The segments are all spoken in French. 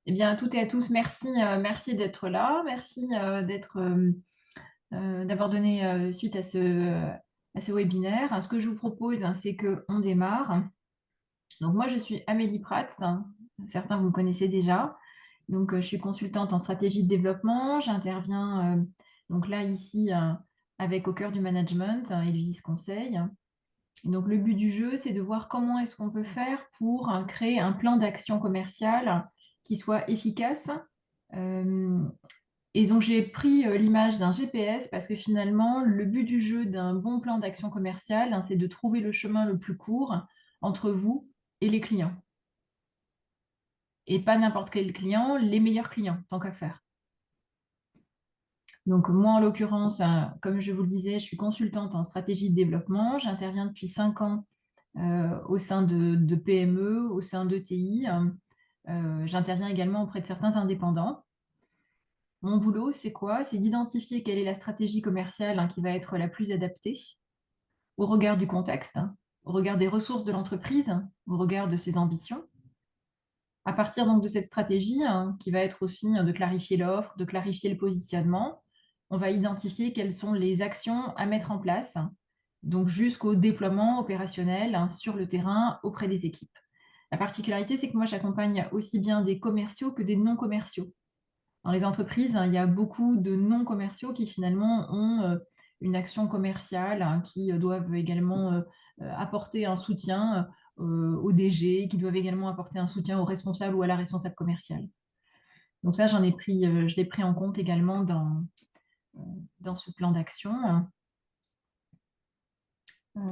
Eh bien, à toutes et à tous, merci, merci d'être là. Merci d'avoir donné suite à ce webinaire. Ce que je vous propose, hein, c'est qu'on démarre. Donc, moi, je suis Amélie Prats. Certains, vous me connaissez déjà. Donc, je suis consultante en stratégie de développement. J'interviens donc là, ici, avec Au cœur du management et l'USIS Conseil. Donc, le but du jeu, c'est de voir comment est-ce qu'on peut faire pour créer un plan d'action commerciale qui soit efficace. Euh, et donc, j'ai pris l'image d'un GPS parce que finalement, le but du jeu d'un bon plan d'action commerciale, hein, c'est de trouver le chemin le plus court entre vous et les clients. Et pas n'importe quel client, les meilleurs clients, tant qu'à faire. Donc, moi, en l'occurrence, comme je vous le disais, je suis consultante en stratégie de développement. J'interviens depuis 5 ans au sein de PME, au sein d'ETI. J'interviens également auprès de certains indépendants. Mon boulot, c'est quoi? C'est d'identifier quelle est la stratégie commerciale, hein, qui va être la plus adaptée au regard du contexte, hein, au regard des ressources de l'entreprise, hein, au regard de ses ambitions. À partir donc de cette stratégie, hein, qui va être aussi, hein, de clarifier l'offre, de clarifier le positionnement, on va identifier quelles sont les actions à mettre en place, hein, donc jusqu'au déploiement opérationnel, hein, sur le terrain auprès des équipes. La particularité, c'est que moi, j'accompagne aussi bien des commerciaux que des non-commerciaux. Dans les entreprises, hein, il y a beaucoup de non-commerciaux qui finalement ont une action commerciale, hein, qui doivent également apporter un soutien au DG, qui doivent également apporter un soutien au responsable ou à la responsable commerciale. Donc ça, je l'ai pris en compte également dans ce plan d'action. Euh,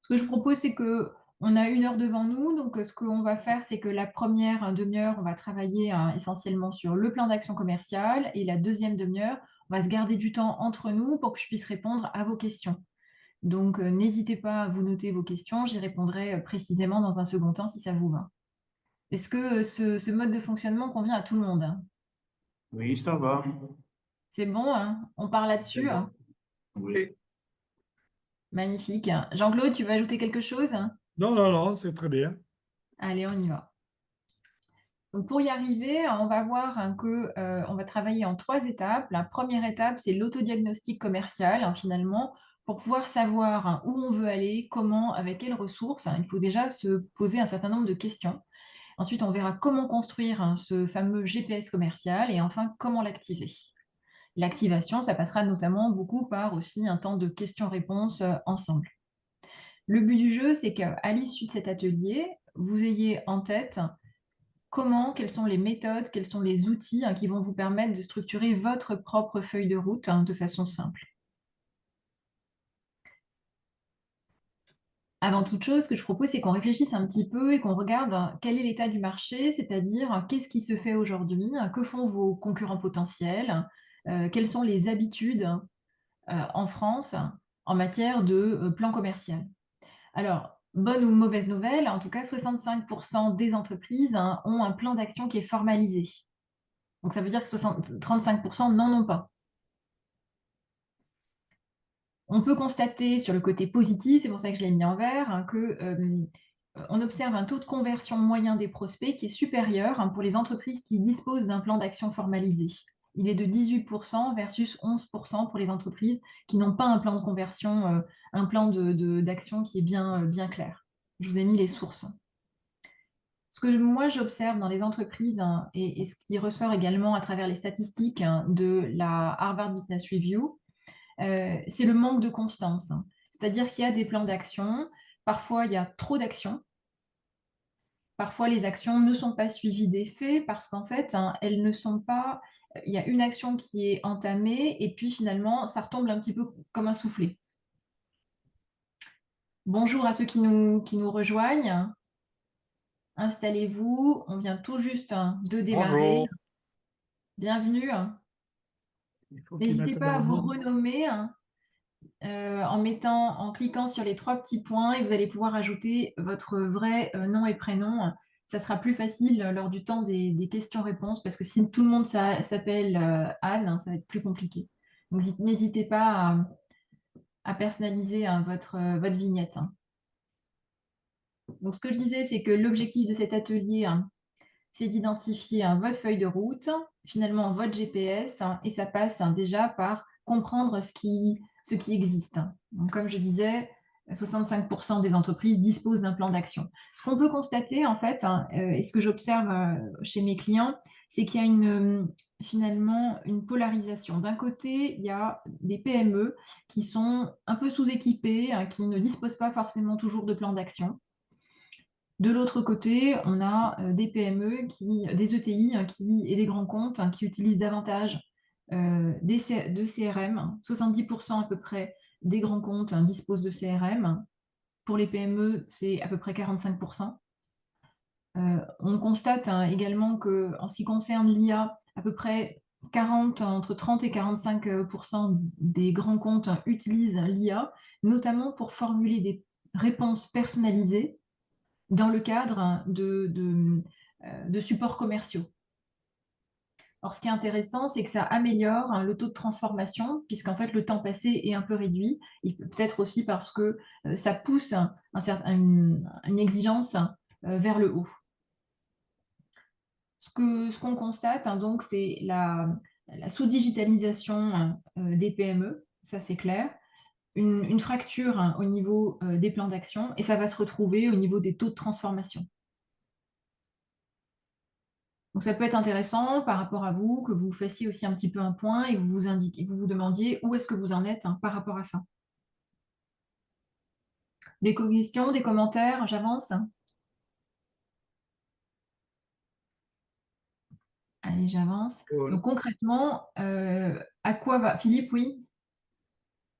Ce que je propose, c'est que on a 1 heure devant nous. Donc, ce qu'on va faire, c'est que la première demi-heure, on va travailler essentiellement sur le plan d'action commercial. Et la deuxième demi-heure, on va se garder du temps entre nous pour que je puisse répondre à vos questions. Donc, n'hésitez pas à vous noter vos questions. J'y répondrai précisément dans un second temps si ça vous va. Est-ce que ce mode de fonctionnement convient à tout le monde, hein? Oui, ça va. C'est bon, hein? On part C'est là-dessus, bon. hein? Oui. Magnifique. Jean-Claude, tu veux ajouter quelque chose? Non, non, non, c'est très bien. Allez, on y va. Donc pour y arriver, on va voir, hein, on va travailler en 3 étapes. La première étape, c'est l'autodiagnostic commercial, hein, finalement, pour pouvoir savoir, hein, où on veut aller, comment, avec quelles ressources, hein. Il faut déjà se poser un certain nombre de questions. Ensuite, on verra comment construire, hein, ce fameux GPS commercial et enfin comment l'activer. L'activation, ça passera notamment beaucoup par aussi un temps de questions-réponses ensemble. Le but du jeu, c'est qu'à l'issue de cet atelier, vous ayez en tête comment, quelles sont les méthodes, quels sont les outils, hein, qui vont vous permettre de structurer votre propre feuille de route, hein, de façon simple. Avant toute chose, ce que je propose, c'est qu'on réfléchisse un petit peu et qu'on regarde, hein, quel est l'état du marché, c'est-à-dire, qu'est-ce qui se fait aujourd'hui, hein, que font vos concurrents potentiels, quelles sont les habitudes en France en matière de plan commercial. Alors, bonne ou mauvaise nouvelle, en tout cas, 65% des entreprises, hein, ont un plan d'action qui est formalisé. Donc, ça veut dire que 35% n'en ont pas. On peut constater sur le côté positif, c'est pour ça que je l'ai mis en vert, hein, on observe un taux de conversion moyen des prospects qui est supérieur, hein, pour les entreprises qui disposent d'un plan d'action formalisé. Il est de 18% versus 11% pour les entreprises qui n'ont pas un plan de conversion, un plan d'action qui est bien clair. Je vous ai mis les sources. Ce que moi j'observe dans les entreprises, hein, et ce qui ressort également à travers les statistiques, hein, de la Harvard Business Review, c'est le manque de constance, hein. C'est-à-dire qu'il y a des plans d'action, parfois il y a trop d'actions, parfois les actions ne sont pas suivies des faits parce qu'en fait, hein, elles ne sont pas. Il y a une action qui est entamée et puis finalement, ça retombe un petit peu comme un soufflet. Bonjour à ceux qui nous rejoignent. Installez-vous. On vient tout juste, hein, de démarrer. Bonjour. Bienvenue. Il faut qu'ils N'hésitez mettent pas à leur vous nom. renommer, hein, en cliquant sur les 3 petits points et vous allez pouvoir ajouter votre vrai nom et prénom. Ça sera plus facile lors du temps des questions-réponses parce que si tout le monde s'appelle Anne, hein, ça va être plus compliqué. Donc n'hésitez pas à personnaliser, hein, votre vignette, hein. Donc ce que je disais, c'est que l'objectif de cet atelier, hein, c'est d'identifier votre feuille de route, finalement votre GPS, et ça passe déjà par comprendre ce qui existe. Donc, comme je disais, 65% des entreprises disposent d'un plan d'action. Ce qu'on peut constater, en fait, et ce que j'observe chez mes clients, c'est qu'il y a finalement une polarisation. D'un côté, il y a des PME qui sont un peu sous-équipées, qui ne disposent pas forcément toujours de plan d'action. De l'autre côté, on a des PME, des ETI et des grands comptes qui utilisent davantage de CRM. 70% à peu près des grands comptes disposent de CRM. Pour les PME, c'est à peu près 45%. On constate également qu'en ce qui concerne l'IA, à peu près entre 30 et 45% des grands comptes utilisent l'IA, notamment pour formuler des réponses personnalisées dans le cadre de supports commerciaux. Alors, ce qui est intéressant, c'est que ça améliore le taux de transformation, puisqu'en fait, le temps passé est un peu réduit, et peut-être aussi parce que ça pousse une exigence vers le haut. Ce qu'on constate, donc, c'est la sous-digitalisation des PME, ça c'est clair, une fracture au niveau des plans d'action, et ça va se retrouver au niveau des taux de transformation. Donc, ça peut être intéressant par rapport à vous, que vous fassiez aussi un petit peu un point et que vous vous demandiez où est-ce que vous en êtes par rapport à ça. Des questions, des commentaires, j'avance. Allez, j'avance. Donc, concrètement, à quoi va... Philippe, oui?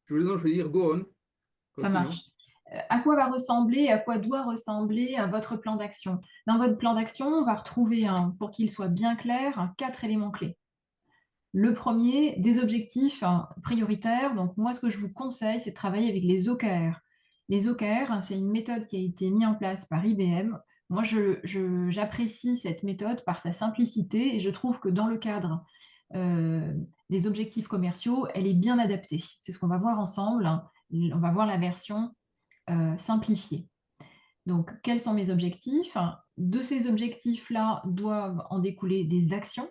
Je veux dire, go on. Ça Continue. marche. À quoi va ressembler, à quoi doit ressembler votre plan d'action? Dans votre plan d'action, on va retrouver, pour qu'il soit bien clair, 4 éléments clés. Le premier, des objectifs prioritaires. Donc, moi, ce que je vous conseille, c'est de travailler avec les OKR. Les OKR, c'est une méthode qui a été mise en place par IBM. Moi, j'apprécie cette méthode par sa simplicité et je trouve que dans le cadre des objectifs commerciaux, elle est bien adaptée. C'est ce qu'on va voir ensemble. On va voir la version simplifiée. Donc, quels sont mes objectifs? De ces objectifs-là doivent en découler des actions.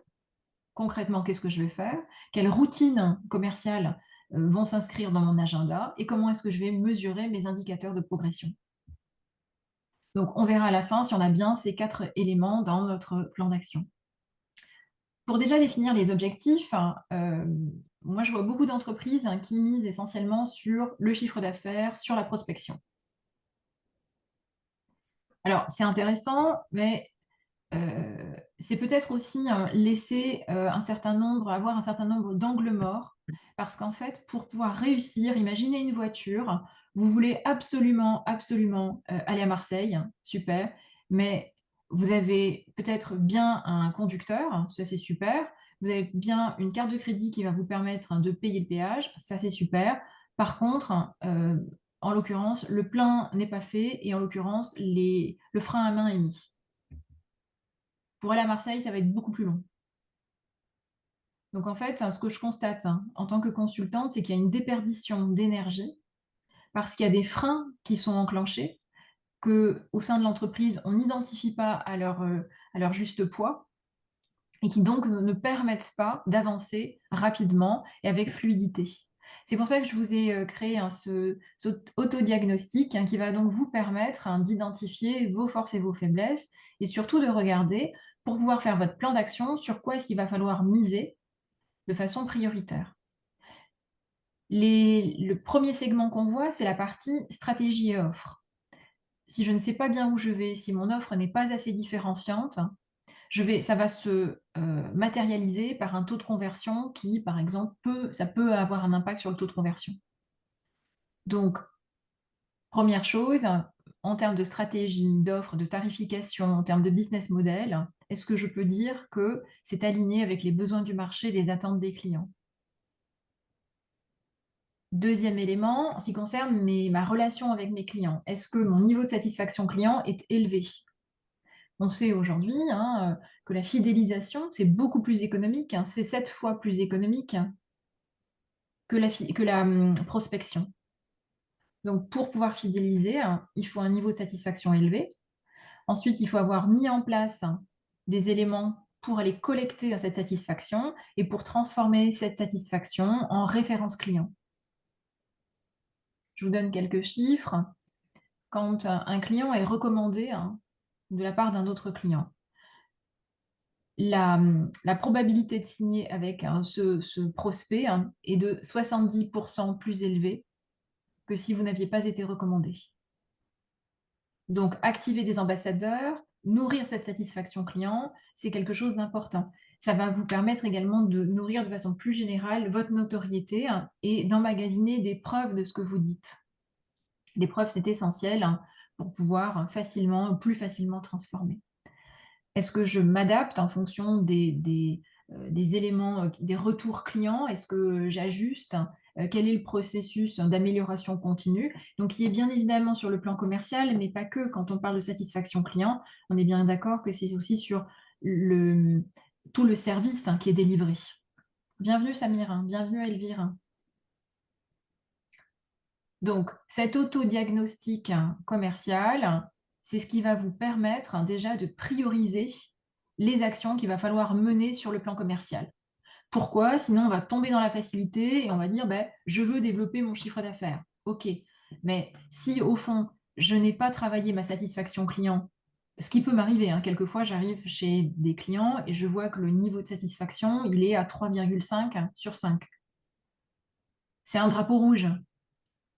Concrètement, qu'est-ce que je vais faire? Quelles routines commerciales vont s'inscrire dans mon agenda? Et comment est-ce que je vais mesurer mes indicateurs de progression? Donc, on verra à la fin si on a bien ces 4 éléments dans notre plan d'action. Pour déjà définir les objectifs, moi, je vois beaucoup d'entreprises qui misent essentiellement sur le chiffre d'affaires, sur la prospection. Alors, c'est intéressant, mais c'est peut-être aussi laisser avoir un certain nombre d'angles morts, parce qu'en fait, pour pouvoir réussir, imaginez une voiture, vous voulez absolument aller à Marseille, super, mais vous avez peut-être bien un conducteur, ça c'est super, vous avez bien une carte de crédit qui va vous permettre de payer le péage, ça c'est super. Par contre, en l'occurrence, le plein n'est pas fait et en l'occurrence, le frein à main est mis. Pour aller à Marseille, ça va être beaucoup plus long. Donc en fait, ce que je constate en tant que consultante, c'est qu'il y a une déperdition d'énergie parce qu'il y a des freins qui sont enclenchés, qu'au sein de l'entreprise, on n'identifie pas à leur juste poids et qui donc ne permettent pas d'avancer rapidement et avec fluidité. C'est pour ça que je vous ai créé ce autodiagnostic qui va donc vous permettre d'identifier vos forces et vos faiblesses et surtout de regarder pour pouvoir faire votre plan d'action sur quoi est-ce qu'il va falloir miser de façon prioritaire. Le premier segment qu'on voit, c'est la partie stratégie et offre. Si je ne sais pas bien où je vais, si mon offre n'est pas assez différenciante, ça va se matérialiser par un taux de conversion qui, par exemple, ça peut avoir un impact sur le taux de conversion. Donc, première chose, en termes de stratégie, d'offre, de tarification, en termes de business model, est-ce que je peux dire que c'est aligné avec les besoins du marché et les attentes des clients? Deuxième élément, en ce qui concerne ma relation avec mes clients, est-ce que mon niveau de satisfaction client est élevé? On sait aujourd'hui que la fidélisation, c'est beaucoup plus économique, c'est 7 fois plus économique que la prospection. Donc, pour pouvoir fidéliser, il faut un niveau de satisfaction élevé. Ensuite, il faut avoir mis en place des éléments pour aller collecter cette satisfaction et pour transformer cette satisfaction en référence client. Je vous donne quelques chiffres. Quand un client est recommandé de la part d'un autre client, la probabilité de signer avec ce prospect est de 70% plus élevée que si vous n'aviez pas été recommandé. Donc, activer des ambassadeurs, nourrir cette satisfaction client, c'est quelque chose d'important. Ça va vous permettre également de nourrir de façon plus générale votre notoriété et d'emmagasiner des preuves de ce que vous dites. Les preuves, c'est essentiel pour pouvoir plus facilement transformer. Est-ce que je m'adapte en fonction des éléments, des retours clients? Est-ce que j'ajuste? Quel est le processus d'amélioration continue? Donc, il est bien évidemment sur le plan commercial, mais pas que. Quand on parle de satisfaction client, on est bien d'accord que c'est aussi sur tout le service qui est délivré. Bienvenue Samir, bienvenue Elvire. Donc, cet autodiagnostic commercial, c'est ce qui va vous permettre déjà de prioriser les actions qu'il va falloir mener sur le plan commercial. Pourquoi? Sinon, on va tomber dans la facilité et on va dire je veux développer mon chiffre d'affaires. OK. Mais si au fond, je n'ai pas travaillé ma satisfaction client, ce qui peut m'arriver, quelquefois j'arrive chez des clients et je vois que le niveau de satisfaction, il est à 3,5 sur 5. C'est un drapeau rouge.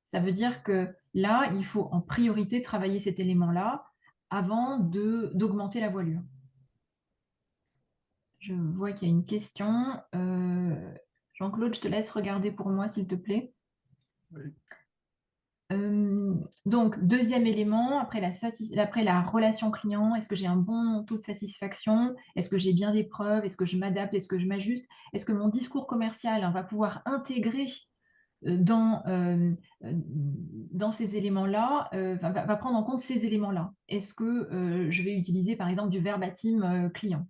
Ça veut dire que là, il faut en priorité travailler cet élément-là avant d'augmenter la voilure. Je vois qu'il y a une question. Jean-Claude, je te laisse regarder pour moi, s'il te plaît. Oui. Donc, deuxième élément, après la relation client, est-ce que j'ai un bon taux de satisfaction? Est-ce que j'ai bien des preuves? Est-ce que je m'adapte? Est-ce que je m'ajuste? Est-ce que mon discours commercial va pouvoir intégrer dans ces éléments-là, va prendre en compte ces éléments-là? Est-ce que je vais utiliser, par exemple, du verbatim client?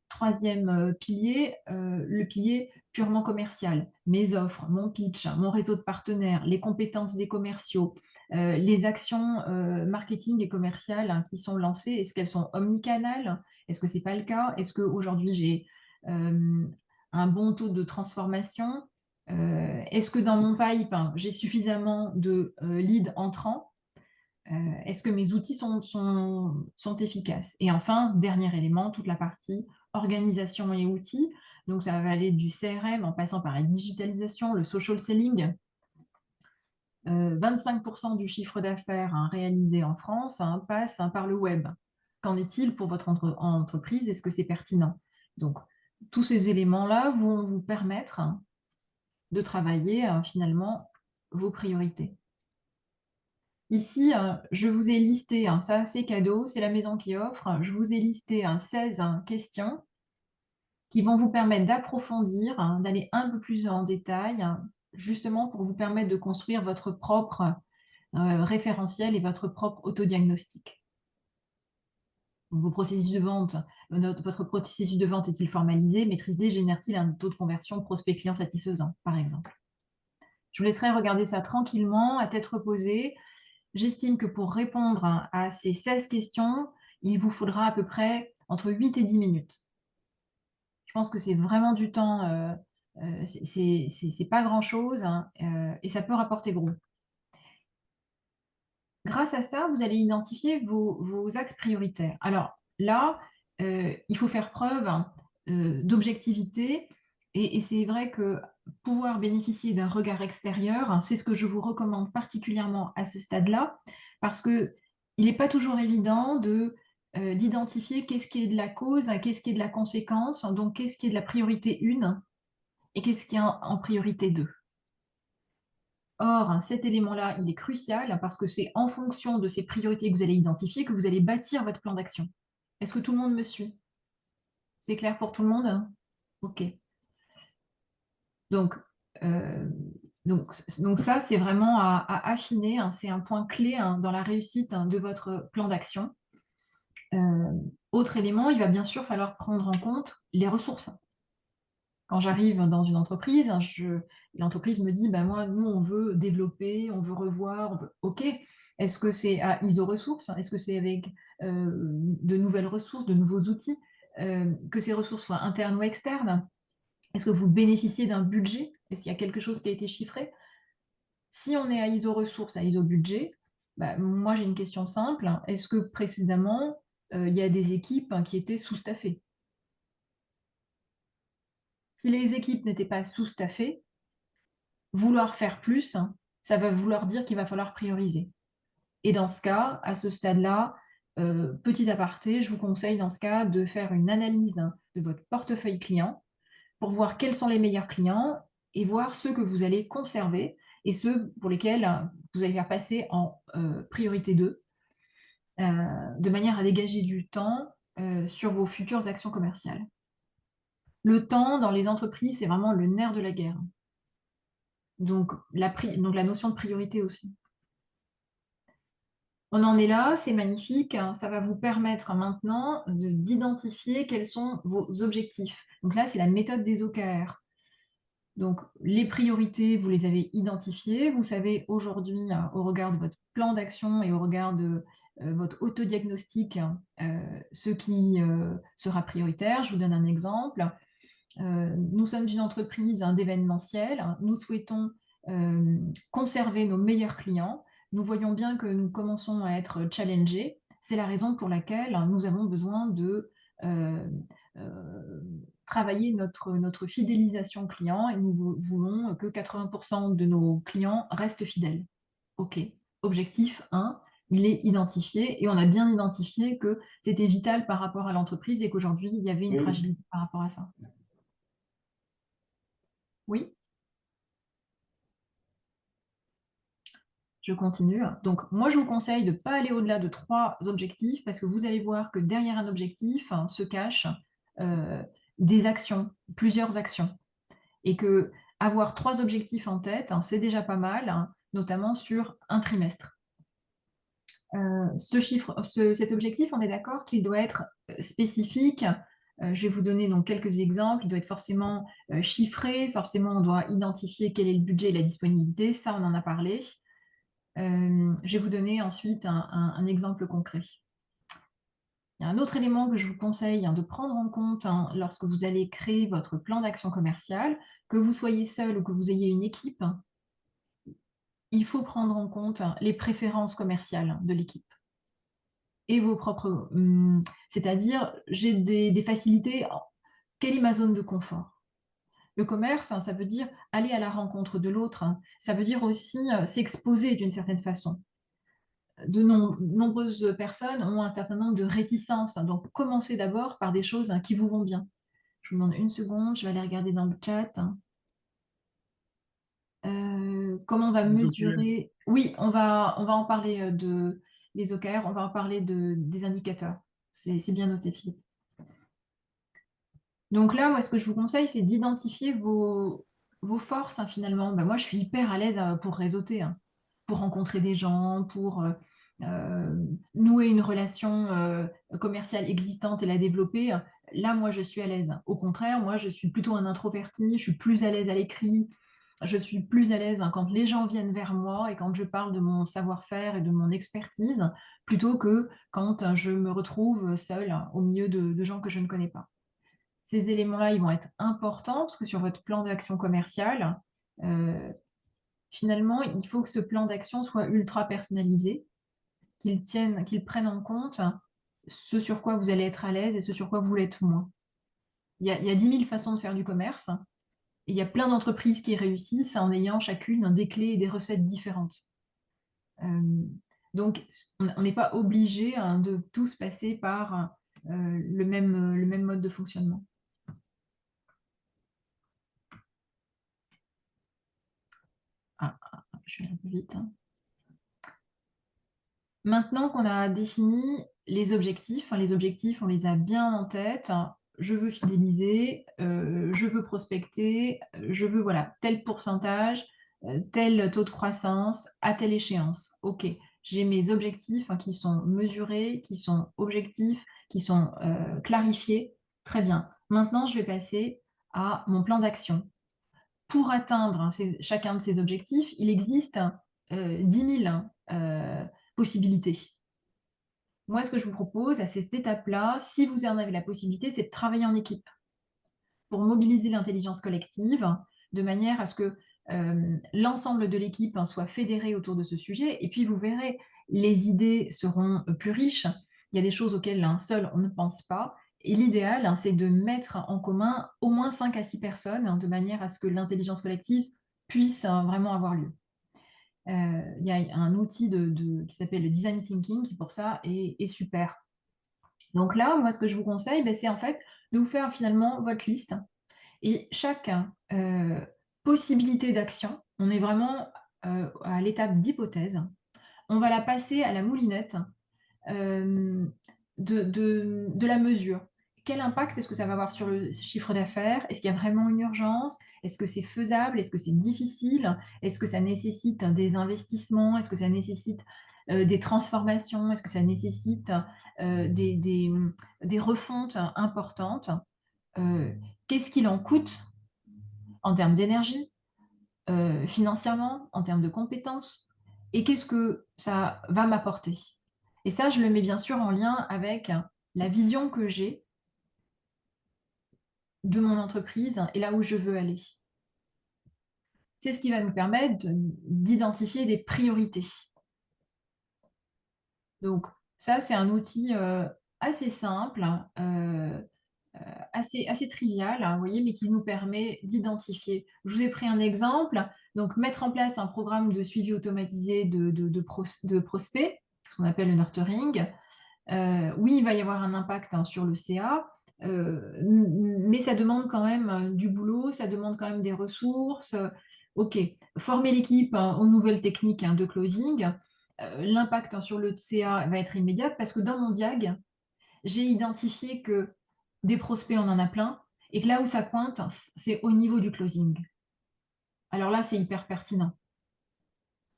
Troisième pilier, le pilier purement commercial. Mes offres, mon pitch, mon réseau de partenaires, les compétences des commerciaux, les actions marketing et commerciales qui sont lancées, est-ce qu'elles sont omnicanales? Est-ce que ce n'est pas le cas? Est-ce qu'aujourd'hui, j'ai un bon taux de transformation? Est-ce que dans mon pipe, j'ai suffisamment de leads entrants? Est-ce que mes outils sont efficaces? Et enfin, dernier élément, toute la partie organisation et outils. Donc, ça va aller du CRM en passant par la digitalisation, le social selling. 25% du chiffre d'affaires réalisé en France passe par le web. Qu'en est-il pour votre entreprise? Est-ce que c'est pertinent? Donc, tous ces éléments-là vont vous permettre de travailler finalement vos priorités. Ici, je vous ai listé, ça c'est cadeau, c'est la maison qui offre, je vous ai listé 16 questions qui vont vous permettre d'approfondir, d'aller un peu plus en détail, justement pour vous permettre de construire votre propre référentiel et votre propre autodiagnostic. Vos processus de vente, votre processus de vente est-il formalisé, maîtrisé, génère-t-il un taux de conversion prospect client satisfaisant, par exemple? Je vous laisserai regarder ça tranquillement, à tête reposée. J'estime que pour répondre à ces 16 questions, il vous faudra à peu près entre 8 et 10 minutes. Je pense que c'est vraiment du temps, c'est pas grand-chose et ça peut rapporter gros. Grâce à ça, vous allez identifier vos axes prioritaires. Alors là, il faut faire preuve d'objectivité et c'est vrai que pouvoir bénéficier d'un regard extérieur, c'est ce que je vous recommande particulièrement à ce stade-là, parce qu'il n'est pas toujours évident d'identifier qu'est-ce qui est de la cause, qu'est-ce qui est de la conséquence, donc qu'est-ce qui est de la priorité 1 et qu'est-ce qui est en priorité 2. Or, cet élément-là, il est crucial parce que c'est en fonction de ces priorités que vous allez identifier que vous allez bâtir votre plan d'action. Est-ce que tout le monde me suit? C'est clair pour tout le monde? OK. Donc ça, c'est vraiment à affiner. C'est un point clé dans la réussite de votre plan d'action. Autre élément, il va bien sûr falloir prendre en compte les ressources. Quand j'arrive dans une entreprise, l'entreprise me dit, moi, nous, on veut développer, on veut revoir, OK. Est-ce que c'est à ISO ressources? Est-ce que c'est avec de nouvelles ressources, de nouveaux outils? Que ces ressources soient internes ou externes? Est-ce que vous bénéficiez d'un budget? Est-ce qu'il y a quelque chose qui a été chiffré? Si on est à ISO ressources, à ISO budget, bah, moi j'ai une question simple. Est-ce que précédemment, il y a des équipes qui étaient sous-staffées? Si les équipes n'étaient pas sous-staffées, vouloir faire plus, ça va vouloir dire qu'il va falloir prioriser. Et dans ce cas, à ce stade-là, petit aparté, je vous conseille dans ce cas de faire une analyse de votre portefeuille client pour voir quels sont les meilleurs clients et voir ceux que vous allez conserver et ceux pour lesquels vous allez faire passer en priorité 2, de manière à dégager du temps sur vos futures actions commerciales. Le temps, dans les entreprises, c'est vraiment le nerf de la guerre. Donc la notion de priorité aussi. On en est là, c'est magnifique. Ça va vous permettre maintenant d'identifier quels sont vos objectifs. Donc là, c'est la méthode des OKR. Donc, les priorités, vous les avez identifiées. Vous savez aujourd'hui, au regard de votre plan d'action et au regard de votre autodiagnostic, ce qui sera prioritaire. Je vous donne un exemple. Nous sommes une entreprise d'événementiel. Nous souhaitons conserver nos meilleurs clients. Nous voyons bien que nous commençons à être challengés. C'est la raison pour laquelle nous avons besoin de travailler notre fidélisation client et nous voulons que 80% de nos clients restent fidèles. OK. Objectif 1, il est identifié et on a bien identifié que c'était vital par rapport à l'entreprise et qu'aujourd'hui, il y avait une fragilité par rapport à ça. Oui? Je continue. Donc, moi, je vous conseille de ne pas aller au-delà de 3 objectifs parce que vous allez voir que derrière un objectif se cachent des actions, plusieurs actions. Et que avoir 3 objectifs en tête, c'est déjà pas mal, notamment sur un trimestre. Cet objectif, on est d'accord qu'il doit être spécifique. Je vais vous donner donc quelques exemples. Il doit être forcément chiffré, forcément on doit identifier quel est le budget et la disponibilité, ça on en a parlé. Je vais vous donner ensuite un exemple concret. Il y a un autre élément que je vous conseille de prendre en compte lorsque vous allez créer votre plan d'action commerciale, que vous soyez seul ou que vous ayez une équipe, il faut prendre en compte les préférences commerciales de l'équipe et vos propres... c'est-à-dire, j'ai des facilités. Quelle est ma zone de confort? Le commerce, ça veut dire aller à la rencontre de l'autre. Ça veut dire aussi s'exposer d'une certaine façon. De nombreuses personnes ont un certain nombre de réticences. Donc, commencez d'abord par des choses qui vous vont bien. Je vous demande une seconde, je vais aller regarder dans le chat. Comment on va mesurer... Oui, on va en parler des OKR, on va en parler des indicateurs. C'est bien noté, Philippe. Donc là, moi, ce que je vous conseille, c'est d'identifier vos forces, finalement. Moi, je suis hyper à l'aise pour réseauter, pour rencontrer des gens, pour nouer une relation commerciale existante et la développer. Là, moi, je suis à l'aise. Au contraire, moi, je suis plutôt un introverti, je suis plus à l'aise à l'écrit, je suis plus à l'aise quand les gens viennent vers moi et quand je parle de mon savoir-faire et de mon expertise, plutôt que quand je me retrouve seule au milieu de gens que je ne connais pas. Ces éléments-là, ils vont être importants parce que sur votre plan d'action commerciale, finalement, il faut que ce plan d'action soit ultra personnalisé, qu'il prenne en compte ce sur quoi vous allez être à l'aise et ce sur quoi vous l'êtes moins. Il y a 10 000 façons de faire du commerce. Et il y a plein d'entreprises qui réussissent en ayant chacune des clés et des recettes différentes. Donc, on n'est pas obligé de tous passer par le même mode de fonctionnement. Je vais un peu vite. Maintenant qu'on a défini les objectifs, on les a bien en tête. Je veux fidéliser, je veux prospecter, je veux tel pourcentage, tel taux de croissance, à telle échéance. OK, j'ai mes objectifs qui sont mesurés, qui sont objectifs, qui sont clarifiés. Très bien. Maintenant, je vais passer à mon plan d'action. Pour atteindre chacun de ces objectifs, il existe 10 000 possibilités. Moi, ce que je vous propose à cette étape-là, si vous en avez la possibilité, c'est de travailler en équipe pour mobiliser l'intelligence collective de manière à ce que l'ensemble de l'équipe soit fédéré autour de ce sujet. Et puis, vous verrez, les idées seront plus riches. Il y a des choses auxquelles seul on ne pense pas. Et l'idéal, c'est de mettre en commun au moins 5 à 6 personnes de manière à ce que l'intelligence collective puisse vraiment avoir lieu. Il y a un outil qui s'appelle le design thinking qui, pour ça, est super. Donc là, moi, ce que je vous conseille, c'est en fait de vous faire finalement votre liste. Et chaque possibilité d'action, on est vraiment à l'étape d'hypothèse. On va la passer à la moulinette de la mesure. Quel impact est-ce que ça va avoir sur le chiffre d'affaires? Est-ce qu'il y a vraiment une urgence? Est-ce que c'est faisable? Est-ce que c'est difficile? Est-ce que ça nécessite des investissements? Est-ce que ça nécessite des transformations? Est-ce que ça nécessite des refontes importantes? Qu'est-ce qu'il en coûte en termes d'énergie, financièrement, en termes de compétences? Et qu'est-ce que ça va m'apporter? Et ça, je le mets bien sûr en lien avec la vision que j'ai de mon entreprise et là où je veux aller. C'est ce qui va nous permettre d'identifier des priorités. Donc, ça, c'est un outil assez simple, assez trivial, vous voyez, mais qui nous permet d'identifier. Je vous ai pris un exemple. Donc, mettre en place un programme de suivi automatisé de prospects, ce qu'on appelle le nurturing. Oui, il va y avoir un impact sur le CA, mais ça demande quand même du boulot, ça demande quand même des ressources. OK, former l'équipe aux nouvelles techniques de closing. L'impact sur le CA va être immédiat parce que dans mon diag, j'ai identifié que des prospects, on en a plein, et que là où ça pointe, c'est au niveau du closing. Alors là, c'est hyper pertinent.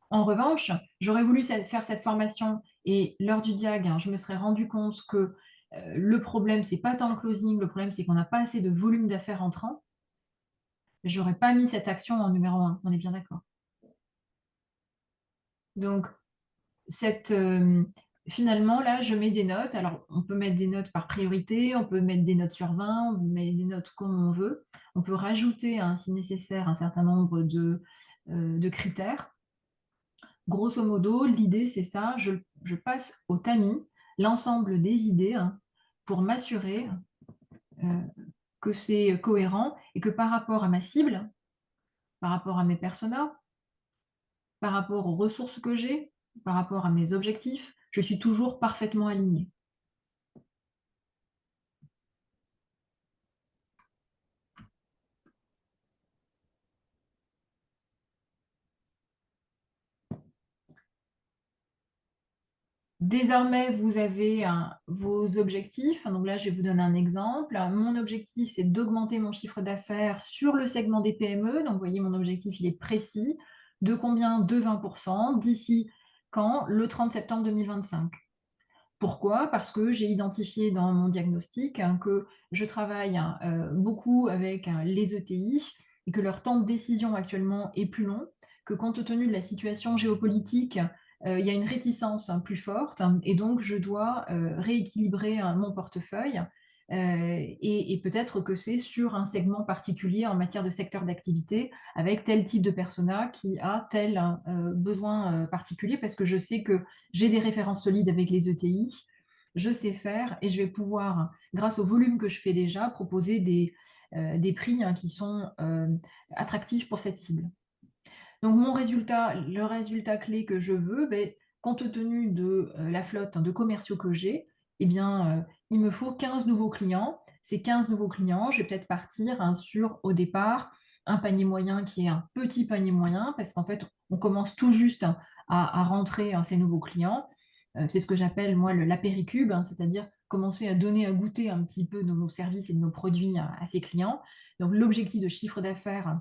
En revanche, j'aurais voulu faire cette formation et lors du diag, je me serais rendu compte que le problème, c'est pas tant le closing, le problème, c'est qu'on n'a pas assez de volume d'affaires entrant. J'aurais pas mis cette action en numéro 1, on est bien d'accord. Donc, finalement, là, je mets des notes. Alors, on peut mettre des notes par priorité, on peut mettre des notes sur 20, on peut mettre des notes comme on veut. On peut rajouter, si nécessaire, un certain nombre de critères. Grosso modo, l'idée, c'est ça. Je passe au tamis l'ensemble des idées pour m'assurer que c'est cohérent et que par rapport à ma cible, par rapport à mes personas, par rapport aux ressources que j'ai, par rapport à mes objectifs, je suis toujours parfaitement alignée. Désormais, vous avez vos objectifs. Donc là, je vais vous donner un exemple. Mon objectif, c'est d'augmenter mon chiffre d'affaires sur le segment des PME. Donc, vous voyez, mon objectif, il est précis. De combien? De 20%. D'ici quand? Le 30 septembre 2025. Pourquoi? Parce que j'ai identifié dans mon diagnostic que je travaille beaucoup avec les ETI et que leur temps de décision actuellement est plus long, que compte tenu de la situation géopolitique, il y a une réticence plus forte et donc je dois rééquilibrer mon portefeuille et peut-être que c'est sur un segment particulier en matière de secteur d'activité avec tel type de persona qui a tel besoin particulier parce que je sais que j'ai des références solides avec les ETI, je sais faire et je vais pouvoir, grâce au volume que je fais déjà, proposer des prix qui sont attractifs pour cette cible. Donc le résultat clé que je veux, compte tenu de la flotte de commerciaux que j'ai, eh bien, il me faut 15 nouveaux clients. Ces 15 nouveaux clients, je vais peut-être partir sur, au départ, un panier moyen qui est un petit panier moyen, parce qu'en fait, on commence tout juste à rentrer ces nouveaux clients. C'est ce que j'appelle, moi, l'apéricube, c'est-à-dire commencer à donner à goûter un petit peu de nos services et de nos produits à ces clients. Donc, l'objectif de chiffre d'affaires,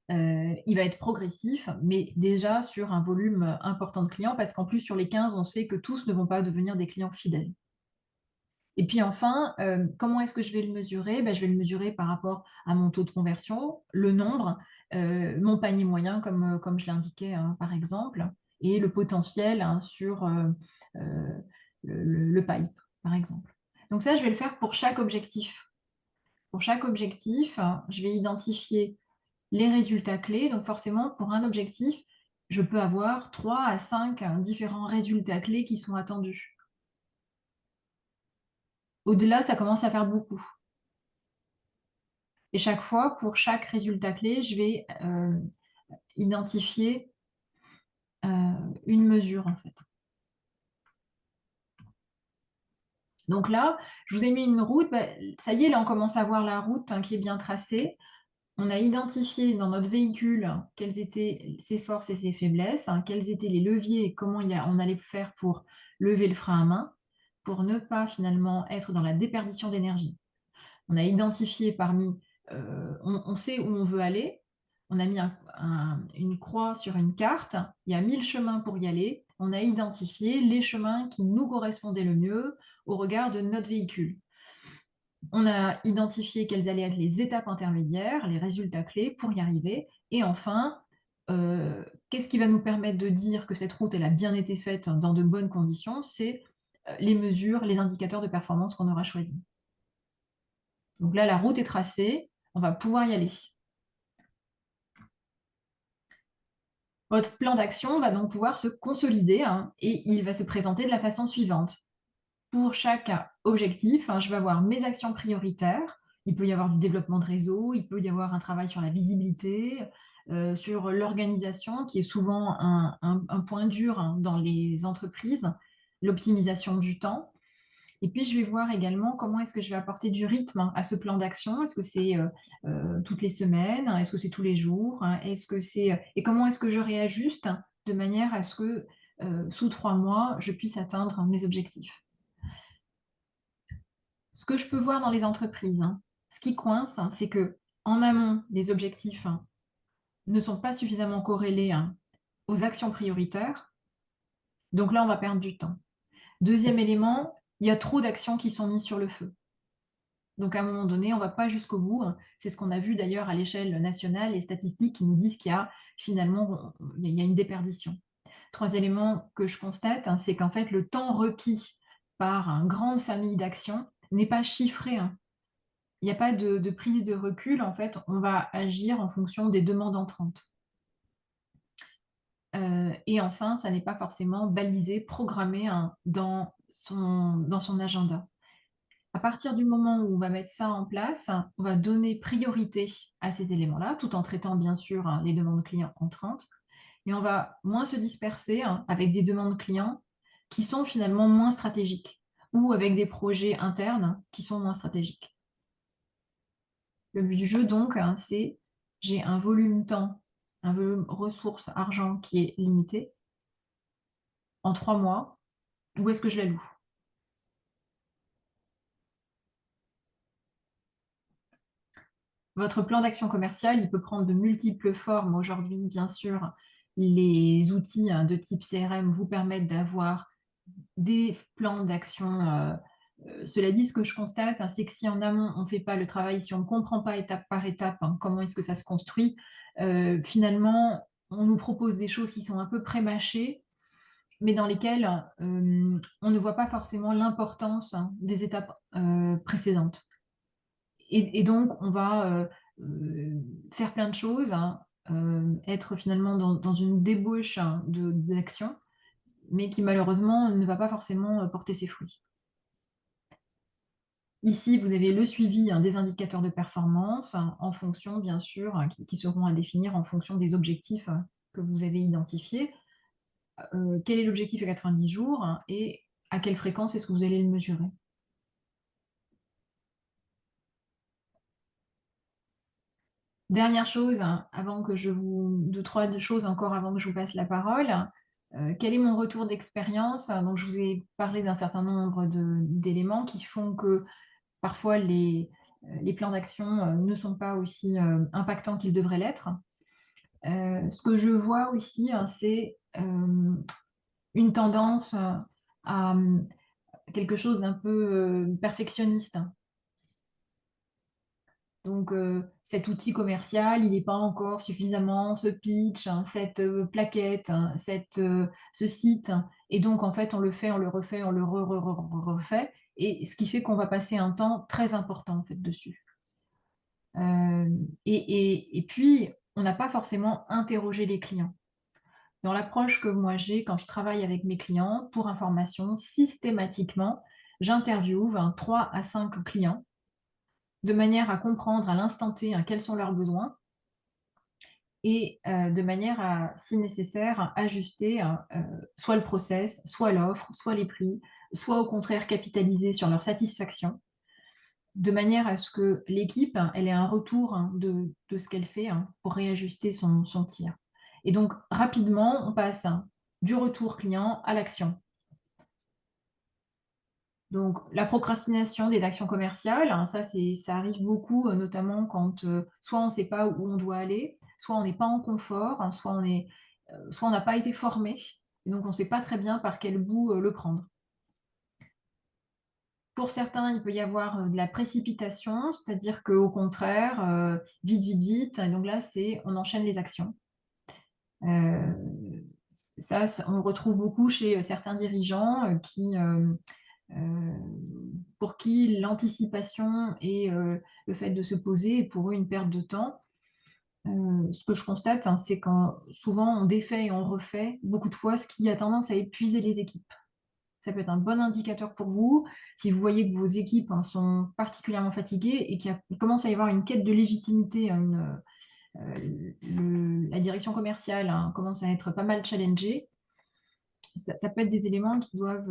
il va être progressif, mais déjà sur un volume important de clients, parce qu'en plus, sur les 15, on sait que tous ne vont pas devenir des clients fidèles. Et puis enfin, comment est-ce que je vais le mesurer? Je vais le mesurer par rapport à mon taux de conversion, le nombre, mon panier moyen, comme je l'indiquais par exemple, et le potentiel sur le pipe, par exemple. Donc ça, je vais le faire pour chaque objectif. Pour chaque objectif, je vais identifier les résultats clés. Donc forcément, pour un objectif, je peux avoir 3 à 5 différents résultats clés qui sont attendus. Au-delà, ça commence à faire beaucoup. Et chaque fois, pour chaque résultat clé, je vais identifier une mesure, en fait. Donc là, je vous ai mis une route. Ça y est, là, on commence à voir la route qui est bien tracée. On a identifié dans notre véhicule quelles étaient ses forces et ses faiblesses, quels étaient les leviers et comment on allait faire pour lever le frein à main, pour ne pas finalement être dans la déperdition d'énergie. On a identifié on sait où on veut aller, on a mis une croix sur une carte, il y a 1000 chemins pour y aller, on a identifié les chemins qui nous correspondaient le mieux au regard de notre véhicule. On a identifié quelles allaient être les étapes intermédiaires, les résultats clés pour y arriver. Et enfin, qu'est-ce qui va nous permettre de dire que cette route elle a bien été faite dans de bonnes conditions? C'est les mesures, les indicateurs de performance qu'on aura choisis. Donc là, la route est tracée, on va pouvoir y aller. Votre plan d'action va donc pouvoir se consolider et il va se présenter de la façon suivante. Pour chaque objectif, je vais avoir mes actions prioritaires. Il peut y avoir du développement de réseau, il peut y avoir un travail sur la visibilité, sur l'organisation, qui est souvent un point dur dans les entreprises, l'optimisation du temps. Et puis, je vais voir également comment est-ce que je vais apporter du rythme à ce plan d'action. Est-ce que c'est toutes les semaines? Est-ce que c'est tous les jours? Et comment est-ce que je réajuste de manière à ce que sous 3 mois, je puisse atteindre mes objectifs? Ce que je peux voir dans les entreprises, ce qui coince, c'est que en amont, les objectifs ne sont pas suffisamment corrélés aux actions prioritaires. Donc là, on va perdre du temps. Deuxième élément, il y a trop d'actions qui sont mises sur le feu. Donc à un moment donné, on ne va pas jusqu'au bout. C'est ce qu'on a vu d'ailleurs à l'échelle nationale, les statistiques qui nous disent qu'il y a finalement il y a une déperdition. Trois éléments que je constate, c'est qu'en fait, le temps requis par une grande famille d'actions n'est pas chiffré. Il n'y a pas de prise de recul. En fait, on va agir en fonction des demandes entrantes. Et enfin, ça n'est pas forcément balisé, programmé dans son agenda. À partir du moment où on va mettre ça en place, on va donner priorité à ces éléments-là, tout en traitant bien sûr les demandes clients entrantes. Et on va moins se disperser avec des demandes clients qui sont finalement moins stratégiques ou avec des projets internes qui sont moins stratégiques. Le but du jeu, donc, c'est j'ai un volume temps, un volume ressources, argent qui est limité. En 3 mois, où est-ce que je la loue? Votre plan d'action commerciale, il peut prendre de multiples formes. Aujourd'hui, bien sûr, les outils de type CRM vous permettent d'avoir des plans d'action. Cela dit, ce que je constate, c'est que si en amont, on ne fait pas le travail, si on ne comprend pas étape par étape comment est-ce que ça se construit, finalement, on nous propose des choses qui sont un peu prémâchées, mais dans lesquelles on ne voit pas forcément l'importance des étapes précédentes. Et donc, on va faire plein de choses, être finalement dans une débauche d'action, mais qui malheureusement ne va pas forcément porter ses fruits. Ici, vous avez le suivi des indicateurs de performance en fonction, bien sûr, qui seront à définir en fonction des objectifs que vous avez identifiés. Quel est l'objectif à 90 jours et à quelle fréquence est-ce que vous allez le mesurer? Dernière chose, deux, trois choses encore avant que je vous passe la parole. Quel est mon retour d'expérience? Donc, je vous ai parlé d'un certain nombre d'éléments qui font que parfois les plans d'action ne sont pas aussi impactants qu'ils devraient l'être. Ce que je vois aussi, c'est une tendance à quelque chose d'un peu perfectionniste. Donc, cet outil commercial, il n'est pas encore suffisamment ce pitch, hein, cette plaquette, hein, ce site. Et donc, en fait, on le fait, on le refait, on le refait. Et ce qui fait qu'on va passer un temps très important en fait, dessus. Et puis, on n'a pas forcément interrogé les clients. Dans l'approche que moi j'ai quand je travaille avec mes clients, pour information, systématiquement, j'interviewe 3 à 5 clients de manière à comprendre à l'instant T quels sont leurs besoins et de manière à, si nécessaire, ajuster soit le process, soit l'offre, soit les prix, soit au contraire capitaliser sur leur satisfaction, de manière à ce que l'équipe elle ait un retour de ce qu'elle fait pour réajuster son tir. Et donc, rapidement, on passe du retour client à l'action. Donc, la procrastination des actions commerciales, ça arrive beaucoup, notamment quand soit on ne sait pas où on doit aller, soit on n'est pas en confort, soit on n'a pas été formé, et donc on ne sait pas très bien par quel bout le prendre. Pour certains, il peut y avoir de la précipitation, c'est-à-dire qu'au contraire, vite, vite, vite, et donc là, on enchaîne les actions. Ça, on retrouve beaucoup chez certains dirigeants pour qui l'anticipation et le fait de se poser est pour eux une perte de temps. Ce que je constate, c'est quand souvent on défait et on refait beaucoup de fois, ce qui a tendance à épuiser les équipes. Ça peut être un bon indicateur pour vous si vous voyez que vos équipes sont particulièrement fatiguées et qu'il commence à y avoir une quête de légitimité, la direction commerciale commence à être pas mal challengée. Ça peut être des éléments qui doivent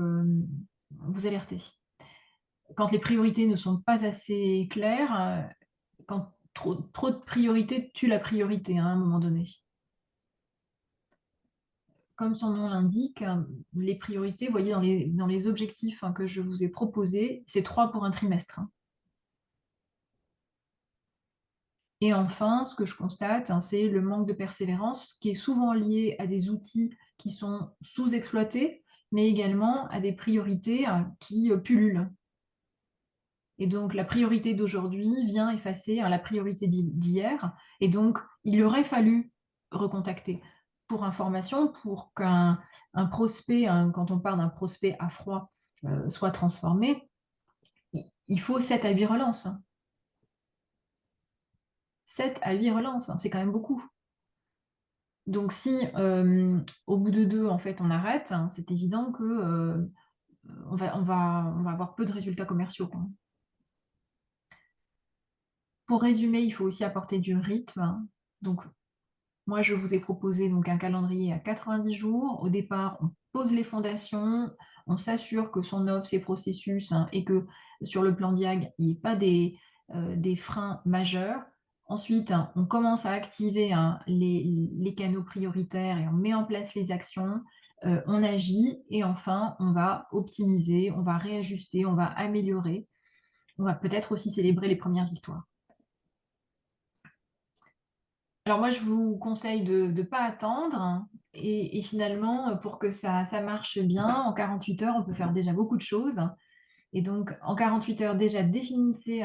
vous alerter. Quand les priorités ne sont pas assez claires, quand trop de priorités tue la priorité à un moment donné. Comme son nom l'indique, les priorités, vous voyez dans les objectifs que je vous ai proposés, c'est 3 pour un trimestre. Et enfin, ce que je constate, c'est le manque de persévérance qui est souvent lié à des outils qui sont sous-exploités, mais également à des priorités qui pullulent. Et donc, la priorité d'aujourd'hui vient effacer la priorité d'hier. Et donc, il aurait fallu recontacter. Pour information, pour qu'un prospect, quand on parle d'un prospect à froid, soit transformé, il faut 7 à 8 relances. 7 à 8 relances, c'est quand même beaucoup. Donc, si au bout de 2, en fait, on arrête, c'est évident que on va avoir peu de résultats commerciaux, quoi. Pour résumer, il faut aussi apporter du rythme. Donc, moi, je vous ai proposé donc un calendrier à 90 jours. Au départ, on pose les fondations, on s'assure que son offre, ses processus, et que sur le plan diag, il n'y ait pas des freins majeurs. Ensuite, on commence à activer les canaux prioritaires et on met en place les actions, on agit et enfin, on va optimiser, on va réajuster, on va améliorer. On va peut-être aussi célébrer les premières victoires. Alors moi, je vous conseille de ne pas attendre et finalement, pour que ça marche bien, en 48 heures, on peut faire déjà beaucoup de choses. Et donc, en 48 heures, déjà, définissez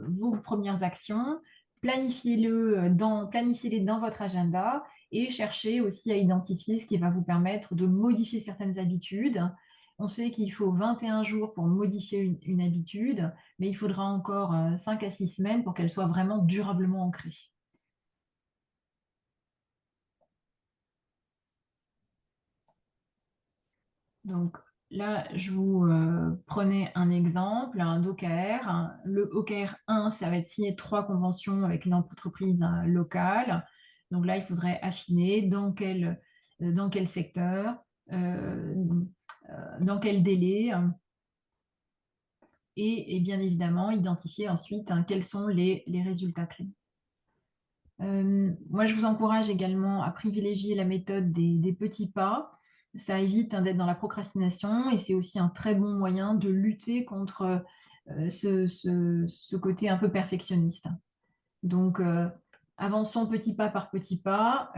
vos premières actions, planifiez-les dans votre agenda et cherchez aussi à identifier ce qui va vous permettre de modifier certaines habitudes. On sait qu'il faut 21 jours pour modifier une habitude, mais il faudra encore 5 à 6 semaines pour qu'elle soit vraiment durablement ancrée. Donc là, je vous prenais un exemple, un OKR. Le OKR 1, ça va être signer 3 conventions avec une entreprise locale. Donc là, il faudrait affiner dans quel secteur, dans quel délai, et bien évidemment, identifier ensuite quels sont les résultats clés. Moi, je vous encourage également à privilégier la méthode des petits pas. Ça évite d'être dans la procrastination et c'est aussi un très bon moyen de lutter contre ce côté un peu perfectionniste. Donc, avançons petit pas par petit pas.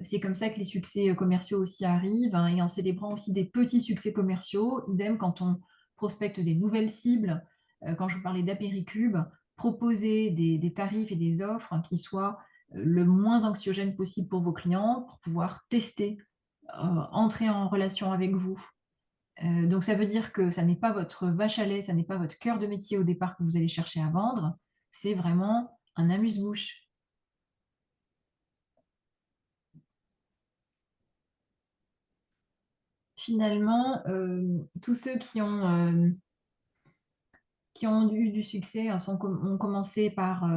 C'est comme ça que les succès commerciaux aussi arrivent, et en célébrant aussi des petits succès commerciaux. Idem quand on prospecte des nouvelles cibles. Quand je vous parlais d'Apéricube, proposer des tarifs et des offres qui soient le moins anxiogènes possible pour vos clients, pour pouvoir tester, entrer en relation avec vous. Donc ça veut dire que ça n'est pas votre vache à lait, ça n'est pas votre cœur de métier au départ que vous allez chercher à vendre, c'est vraiment un amuse-bouche. Finalement, tous ceux qui ont eu du succès hein, ont commencé par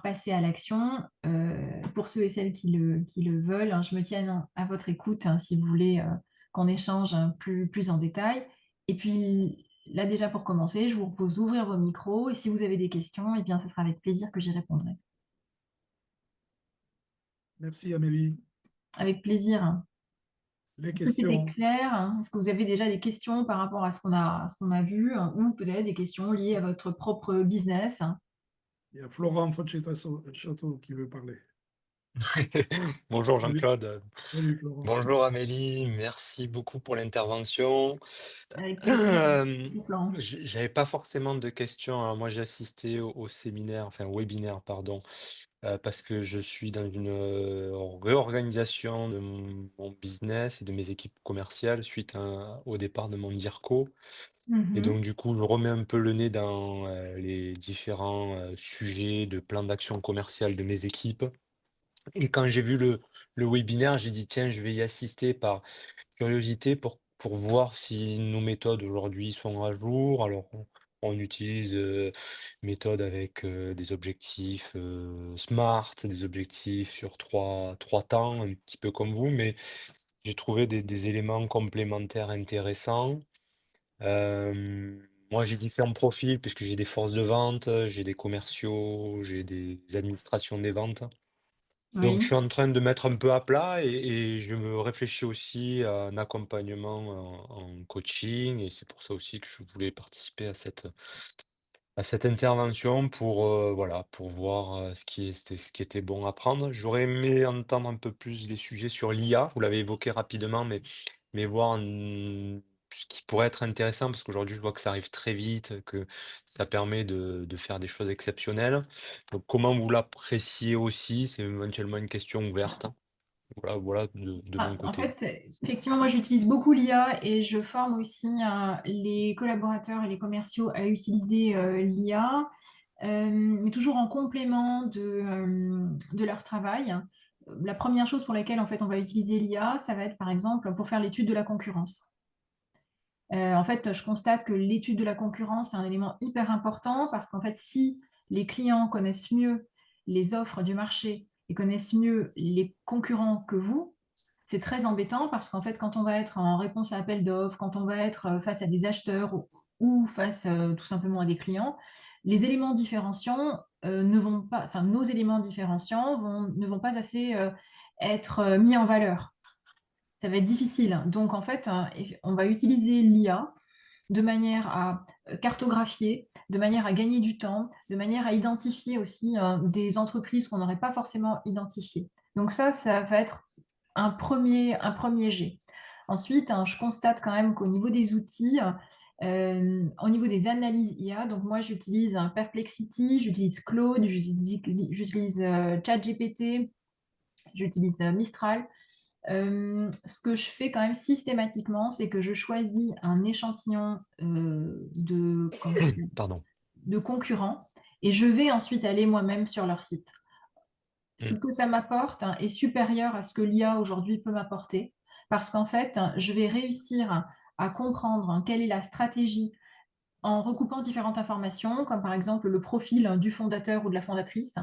passer à l'action. Pour ceux et celles qui le veulent, hein, je me tiens à votre écoute hein, si vous voulez qu'on échange hein, plus en détail. Et puis là déjà pour commencer, je vous propose d'ouvrir vos micros et si vous avez des questions, eh bien ce sera avec plaisir que j'y répondrai. Merci Amélie. Avec plaisir. Hein. Les Est-ce que c'était questions. clair? Hein? Est-ce que vous avez déjà des questions par rapport à ce qu'on a vu hein, ou peut-être des questions liées à votre propre business? Hein. Il y a Florent Château qui veut parler. Bonjour Salut, Jean-Claude. salut Florent. Bonjour Amélie, merci beaucoup pour l'intervention. Avec plaisir. Euh, Florent. J'avais pas forcément de questions. Alors moi, j'ai assisté au séminaire, enfin au webinaire, pardon, parce que je suis dans une réorganisation de mon business et de mes équipes commerciales suite au départ de mon DIRCO. Et Mhm. donc, du coup, je remets un peu le nez dans les différents sujets de plan d'action commerciale de mes équipes. Et quand j'ai vu le webinaire, j'ai dit: «Tiens, je vais y assister par curiosité pour voir si nos méthodes aujourd'hui sont à jour». Alors on utilise, méthode avec, des objectifs, SMART, des objectifs sur trois temps, un petit peu comme vous, mais j'ai trouvé des éléments complémentaires intéressants. Moi, j'ai différents profils puisque j'ai des forces de vente, j'ai des commerciaux, j'ai des administrations des ventes. Donc, je Oui. suis en train de mettre un peu à plat et je me réfléchis aussi à un accompagnement en coaching et c'est pour ça aussi que je voulais participer à cette intervention pour, voilà, pour voir, ce qui était bon à prendre. J'aurais aimé entendre un peu plus les sujets sur l'IA. Vous l'avez évoqué rapidement, mais voir, ce qui pourrait être intéressant parce qu'aujourd'hui, je vois que ça arrive très vite, que ça permet de faire des choses exceptionnelles. Donc comment vous l'appréciez aussi? C'est éventuellement une question ouverte. Voilà de mon En côté. fait, effectivement, moi j'utilise beaucoup l'IA et je forme aussi les collaborateurs et les commerciaux à utiliser l'IA, mais toujours en complément de leur travail. La première chose pour laquelle en fait on va utiliser l'IA, ça va être par exemple pour faire l'étude de la concurrence. En fait, je constate que l'étude de la concurrence est un élément hyper important parce qu'en fait, si les clients connaissent mieux les offres du marché et connaissent mieux les concurrents que vous, c'est très embêtant parce qu'en fait, quand on va être en réponse à appel d'offres, quand on va être face à des acheteurs ou face tout simplement à des clients, les éléments différenciants ne vont pas, enfin, nos éléments différenciants ne vont pas assez être mis en valeur. Ça va être difficile. Donc, en fait, on va utiliser l'IA de manière à cartographier, de manière à gagner du temps, de manière à identifier aussi des entreprises qu'on n'aurait pas forcément identifiées. Donc ça va être un premier jet. Ensuite, hein, je constate quand même qu'au niveau des outils, au niveau des analyses IA, donc moi j'utilise Perplexity, j'utilise Claude, j'utilise ChatGPT, j'utilise Mistral. Ce que je fais quand même systématiquement, c'est que je choisis un échantillon Pardon. de concurrents et je vais ensuite aller moi-même sur leur site. Ce Mmh. que ça m'apporte hein, est supérieur à ce que l'IA aujourd'hui peut m'apporter parce qu'en fait, je vais réussir à comprendre quelle est la stratégie en recoupant différentes informations, comme par exemple le profil du fondateur ou de la fondatrice,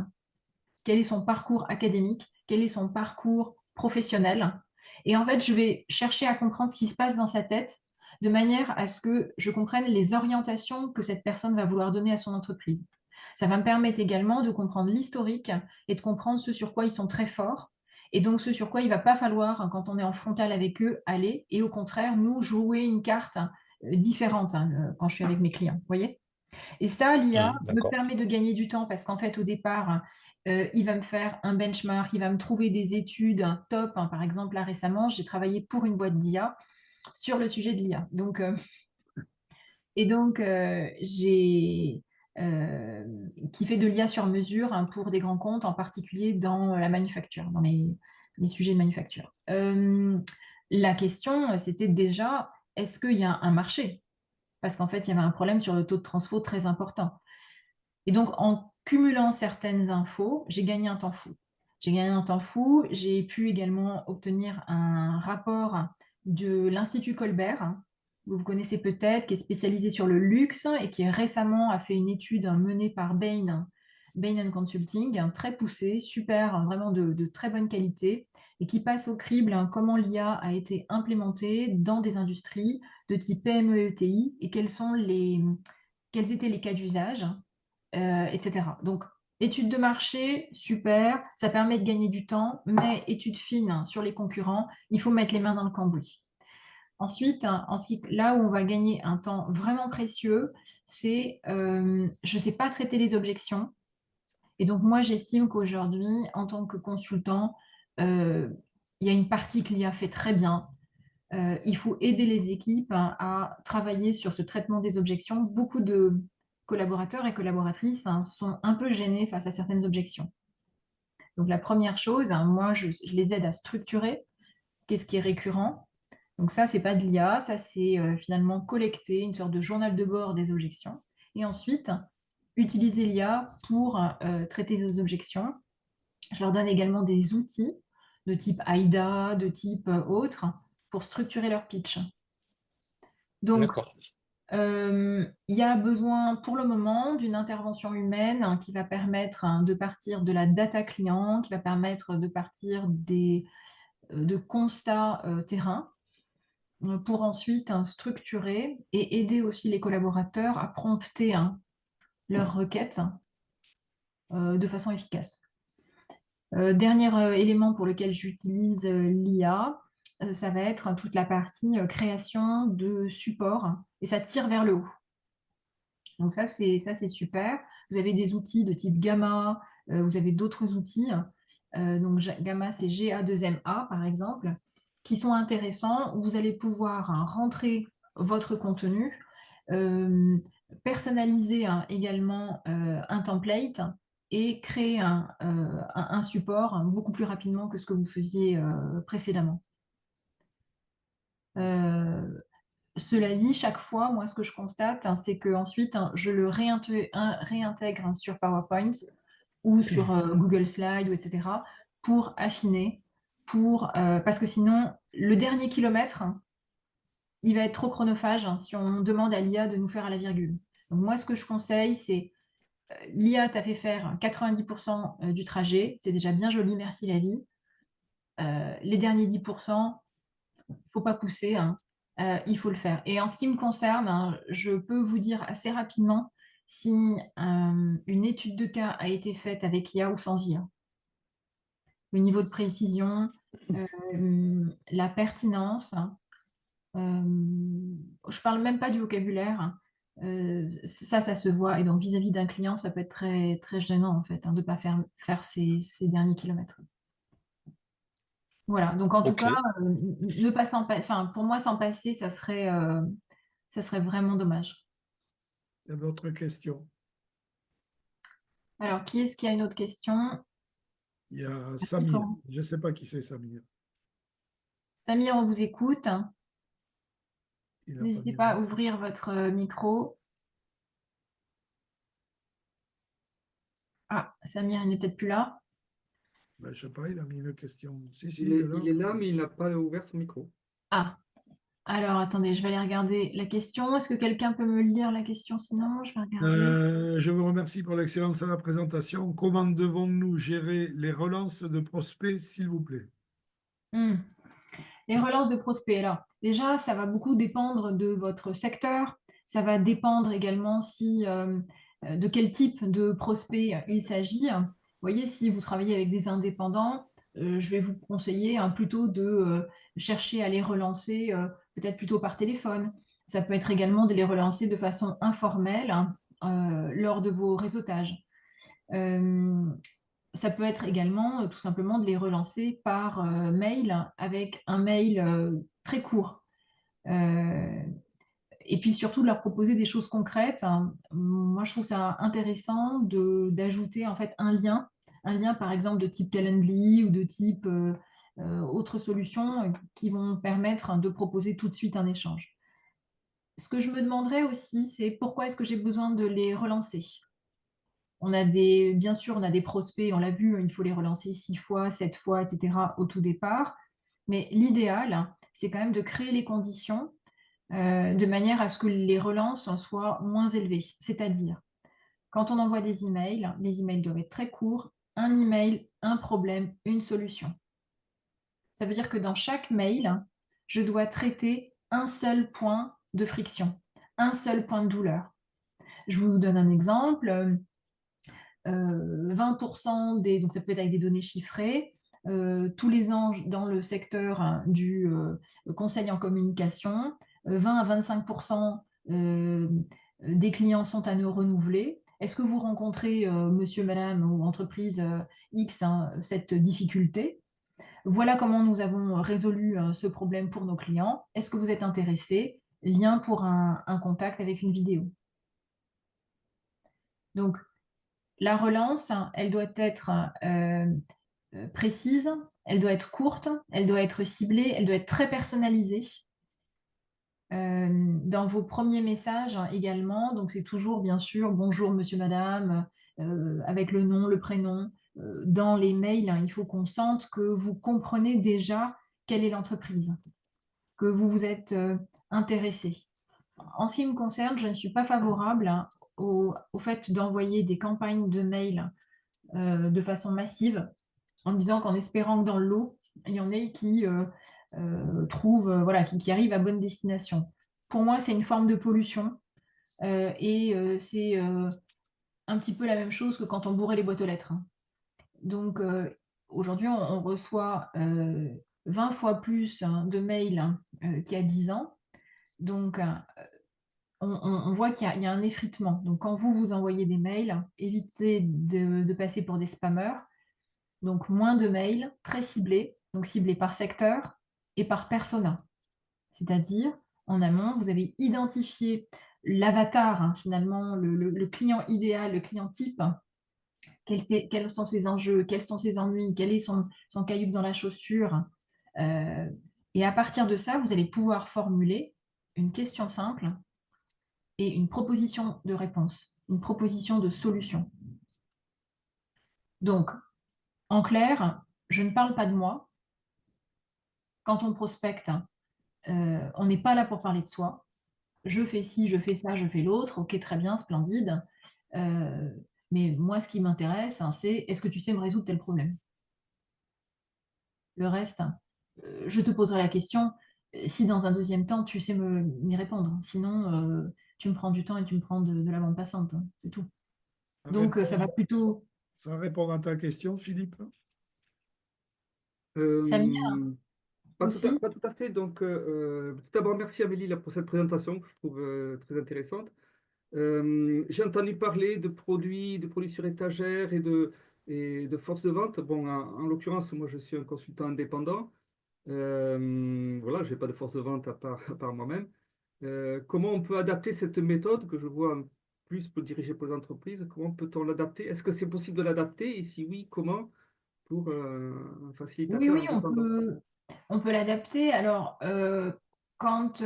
quel est son parcours académique, quel est son parcours professionnel. Et en fait, je vais chercher à comprendre ce qui se passe dans sa tête de manière à ce que je comprenne les orientations que cette personne va vouloir donner à son entreprise. Ça va me permettre également de comprendre l'historique et de comprendre ce sur quoi ils sont très forts et donc ce sur quoi il ne va pas falloir, quand on est en frontal avec eux, aller et au contraire, nous jouer une carte différente quand je suis avec mes clients. Vous voyez? Et ça, l'IA me D'accord. permet de gagner du temps parce qu'en fait, au départ, il va me faire un benchmark, il va me trouver des études top. Hein. Par exemple, là récemment, j'ai travaillé pour une boîte d'IA sur le sujet de l'IA. Donc, j'ai qui fait de l'IA sur mesure hein, pour des grands comptes, en particulier dans la manufacture, dans les sujets de manufacture. La question, c'était déjà, est-ce qu'il y a un marché? Parce qu'en fait, il y avait un problème sur le taux de transfo très important. Et donc, en cumulant certaines infos, j'ai gagné un temps fou. J'ai gagné un temps fou. J'ai pu également obtenir un rapport de l'Institut Colbert, que vous connaissez peut-être, qui est spécialisé sur le luxe et qui récemment a fait une étude menée par Bain Consulting, très poussée, super, vraiment de très bonne qualité, et qui passe au crible comment l'IA a été implémentée dans des industries de type PME et ETI et quels étaient les cas d'usage, etc. Donc, étude de marché, super, ça permet de gagner du temps, mais étude fine sur les concurrents, il faut mettre les mains dans le cambouis. Ensuite, là où on va gagner un temps vraiment précieux, c'est je ne sais pas traiter les objections. Et donc, moi, j'estime qu'aujourd'hui, en tant que consultant, il y a une partie que l'IA fait très bien. Il faut aider les équipes à travailler sur ce traitement des objections. Beaucoup de collaborateurs et collaboratrices sont un peu gênés face à certaines objections. Donc, la première chose, moi, je les aide à structurer qu'est-ce qui est récurrent. Donc ça, c'est pas de l'IA, ça c'est finalement collecter une sorte de journal de bord des objections. Et ensuite, utiliser l'IA pour traiter ces objections. Je leur donne également des outils de type AIDA, de type autre, pour structurer leur pitch. Donc, D'accord. il y a besoin pour le moment d'une intervention humaine qui va permettre de partir de la data client, qui va permettre de partir de constats terrain, pour ensuite structurer et aider aussi les collaborateurs à prompter leurs requêtes de façon efficace. Dernier élément pour lequel j'utilise l'IA, ça va être toute la partie création de support et ça tire vers le haut. Donc ça, c'est super. Vous avez des outils de type Gamma, vous avez d'autres outils. Donc Gamma, c'est GA2MA par exemple, qui sont intéressants. Vous allez pouvoir rentrer votre contenu, personnaliser également un template et créer un support beaucoup plus rapidement que ce que vous faisiez précédemment. Cela dit, chaque fois, moi, ce que je constate, c'est qu'ensuite, je le réintègre sur PowerPoint ou sur Google Slide, etc., pour affiner, parce que sinon, le dernier kilomètre, il va être trop chronophage si on demande à l'IA de nous faire à la virgule. Donc moi, ce que je conseille, c'est l'IA t'a fait faire 90% du trajet, c'est déjà bien joli, merci la vie. Les derniers 10%, il ne faut pas pousser, il faut le faire. Et en ce qui me concerne, je peux vous dire assez rapidement si une étude de cas a été faite avec IA ou sans IA. Le niveau de précision, la pertinence. Je ne parle même pas du vocabulaire. Ça se voit. Et donc, vis-à-vis d'un client, ça peut être très, très gênant, en fait, de ne pas faire ces derniers kilomètres. Voilà. Donc, en tout Ok. cas, ne pas s'en enfin, pour moi, s'en passer, ça serait vraiment dommage. Il y a d'autres questions. Alors, qui est-ce qui a une autre question? Il y a Merci, Samir. Florent. Je ne sais pas qui c'est Samir. Samir, on vous écoute. Il n'a pas N'hésitez mis pas le- à ouvrir votre micro. Ah, Samir, il n'est peut-être plus là. Ben, je ne sais pas, il a mis une question. Si, Il il est, est là. il est là, mais il n'a pas ouvert son micro. Ah, alors attendez, je vais aller regarder la question. Est-ce que quelqu'un peut me lire la question sinon? Je vais regarder. Je vous remercie pour l'excellence de la présentation. Comment devons-nous gérer les relances de prospects, s'il vous plaît? Hmm. Les relances de prospects, alors déjà, ça va beaucoup dépendre de votre secteur. Ça va dépendre également de quel type de prospect il s'agit. Vous voyez, si vous travaillez avec des indépendants, je vais vous conseiller plutôt de chercher à les relancer peut-être plutôt par téléphone. Ça peut être également de les relancer de façon informelle lors de vos réseautages. Euh, Ça peut être également tout simplement de les relancer par mail avec un mail très court. Euh, Et puis surtout de leur proposer des choses concrètes. Moi, je trouve ça intéressant d'ajouter en fait un lien par exemple de type Calendly ou de type autre solution qui vont permettre de proposer tout de suite un échange. Ce que je me demanderais aussi, c'est pourquoi est-ce que j'ai besoin de les relancer? Bien sûr, on a des prospects, on l'a vu, il faut les relancer 6 fois, 7 fois, etc. au tout départ. Mais l'idéal, c'est quand même de créer les conditions de manière à ce que les relances soient moins élevées. C'est-à-dire, quand on envoie des emails, les emails doivent être très courts. Un email, un problème, une solution. Ça veut dire que dans chaque mail, je dois traiter un seul point de friction, un seul point de douleur. Je vous donne un exemple. 20% donc ça peut être avec des données chiffrées, tous les ans dans le secteur du conseil en communication, 20 à 25% des clients sont à nous renouveler. Est-ce que vous rencontrez, monsieur, madame ou entreprise X, cette difficulté? Voilà comment nous avons résolu ce problème pour nos clients. Est-ce que vous êtes intéressé? Lien pour un contact avec une vidéo. Donc, la relance, elle doit être précise, elle doit être courte, elle doit être ciblée, elle doit être très personnalisée. Dans vos premiers messages également, donc c'est toujours bien sûr bonjour monsieur, madame, avec le nom, le prénom. Dans les mails, il faut qu'on sente que vous comprenez déjà quelle est l'entreprise, que vous vous êtes intéressé. En ce qui me concerne, je ne suis pas favorable au fait d'envoyer des campagnes de mails de façon massive en disant qu'en espérant que dans le lot, il y en ait qui trouvent, voilà, qui arrivent à bonne destination. Pour moi, c'est une forme de pollution et c'est un petit peu la même chose que quand on bourrait les boîtes aux lettres. Donc aujourd'hui, on reçoit 20 fois plus de mails qu'il y a 10 ans. Donc on voit qu'il y a un effritement. Donc quand vous envoyez des mails, évitez de passer pour des spammers. Donc moins de mails, très ciblés, donc ciblés par secteur et par persona. C'est-à-dire, en amont, vous avez identifié l'avatar, finalement, le client idéal, le client type, quels sont ses enjeux, quels sont ses ennuis, quel est son caillou dans la chaussure. Et à partir de ça, vous allez pouvoir formuler une question simple et une proposition de réponse, une proposition de solution. Donc, en clair, je ne parle pas de moi. Quand on prospecte, on n'est pas là pour parler de soi. Je fais ci, je fais ça, je fais l'autre. Ok, très bien, splendide. Mais moi, ce qui m'intéresse, c'est est-ce que tu sais me résoudre tel problème? Le reste, je te poserai la question si dans un deuxième temps, tu sais m'y répondre. Sinon, tu me prends du temps et tu me prends de la bande passante. C'est tout. Donc, ça va plutôt... Ça répond à ta question, Philippe? Samir aussi. Pas tout à fait. Donc, tout d'abord, merci Amélie là, pour cette présentation que je trouve très intéressante. J'ai entendu parler de produits sur étagère et de force de vente. Bon, en l'occurrence, moi, je suis un consultant indépendant. Voilà, je n'ai pas de force de vente à part moi-même. Comment on peut adapter cette méthode que je vois plus pour diriger pour les entreprises? Comment peut-on l'adapter? Est-ce que c'est possible de l'adapter? Et si oui, comment? Pour un Oui, facilitateur oui, indépendant. on peut l'adapter. Alors, quand,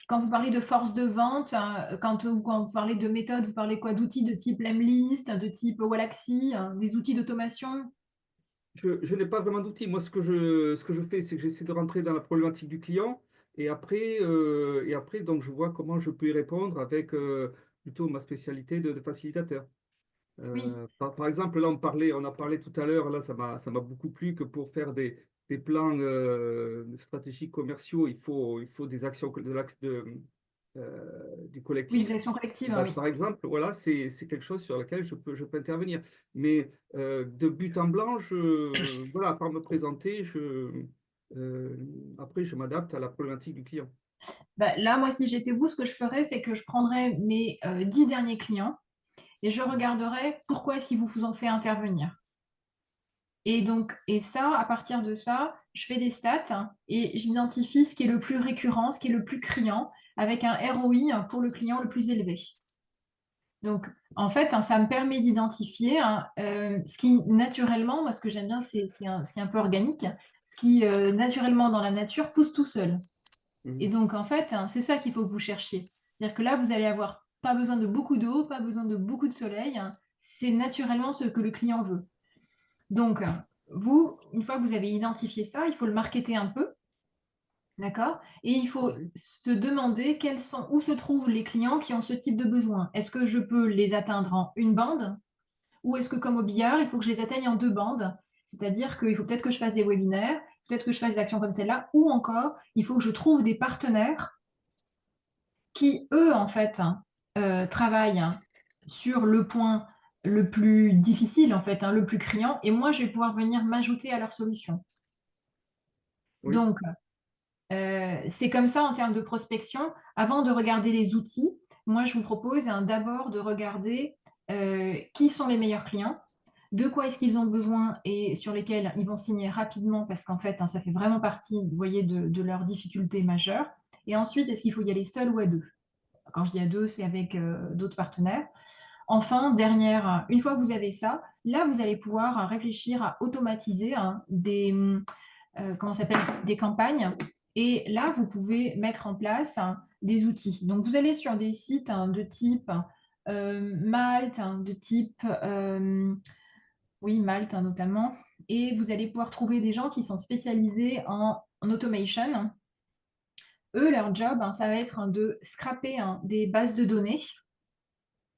quand vous parlez de force de vente, hein, quand vous parlez de méthode, vous parlez quoi? D'outils de type Lemlist, de type Wallaxy, des outils d'automation? Je n'ai pas vraiment d'outils. Moi, ce que je fais, c'est que j'essaie de rentrer dans la problématique du client et après donc, je vois comment je peux y répondre avec plutôt ma spécialité de facilitateur. Oui, Par exemple, là, on a parlé tout à l'heure, là, ça m'a beaucoup plu que pour faire des plans stratégiques commerciaux, il faut des actions du oui, des collectif. actions collectives, Bah, oui. par exemple, voilà, c'est quelque chose sur lequel je peux intervenir. Mais de but en blanc, voilà, à part me présenter, euh, après, je m'adapte à la problématique du client. Bah, là, moi, si j'étais vous, ce que je ferais, c'est que je prendrais mes 10 derniers clients et je regarderais pourquoi est-ce qu'ils vous ont fait intervenir. Et donc, et ça, à partir de ça, je fais des stats et j'identifie ce qui est le plus récurrent, ce qui est le plus criant, avec un ROI pour le client le plus élevé. Donc, en fait, ça me permet d'identifier ce qui, naturellement, moi, ce que j'aime bien, c'est ce qui est un peu organique, ce qui, naturellement, dans la nature, pousse tout seul. Et donc, en fait, c'est ça qu'il faut que vous cherchiez. C'est-à-dire que là, vous allez avoir pas besoin de beaucoup d'eau, pas besoin de beaucoup de soleil. C'est naturellement ce que le client veut. Donc, vous, une fois que vous avez identifié ça, il faut le marketer un peu. D'accord? Et il faut se demander où se trouvent les clients qui ont ce type de besoin. Est-ce que je peux les atteindre en une bande? Ou est-ce que, comme au billard, il faut que je les atteigne en deux bandes? C'est-à-dire qu'il faut peut-être que je fasse des webinaires, peut-être que je fasse des actions comme celle-là, ou encore, il faut que je trouve des partenaires qui, eux, en fait, travaillent sur le point le plus difficile, en fait, le plus criant, et moi, je vais pouvoir venir m'ajouter à leur solution. Oui. Donc, c'est comme ça en termes de prospection. Avant de regarder les outils, moi, je vous propose d'abord de regarder qui sont les meilleurs clients, de quoi est-ce qu'ils ont besoin et sur lesquels ils vont signer rapidement parce qu'en fait, ça fait vraiment partie, vous voyez, de leurs difficultés majeures. Et ensuite, est-ce qu'il faut y aller seul ou à deux? Quand je dis à deux, c'est avec d'autres partenaires. Enfin, dernière, une fois que vous avez ça, là, vous allez pouvoir réfléchir à automatiser comment ça s'appelle, des campagnes. Et là, vous pouvez mettre en place des outils. Donc, vous allez sur des sites de type Malte, de type, oui, Malte notamment, et vous allez pouvoir trouver des gens qui sont spécialisés en automation. Eux, leur job, ça va être de scraper des bases de données,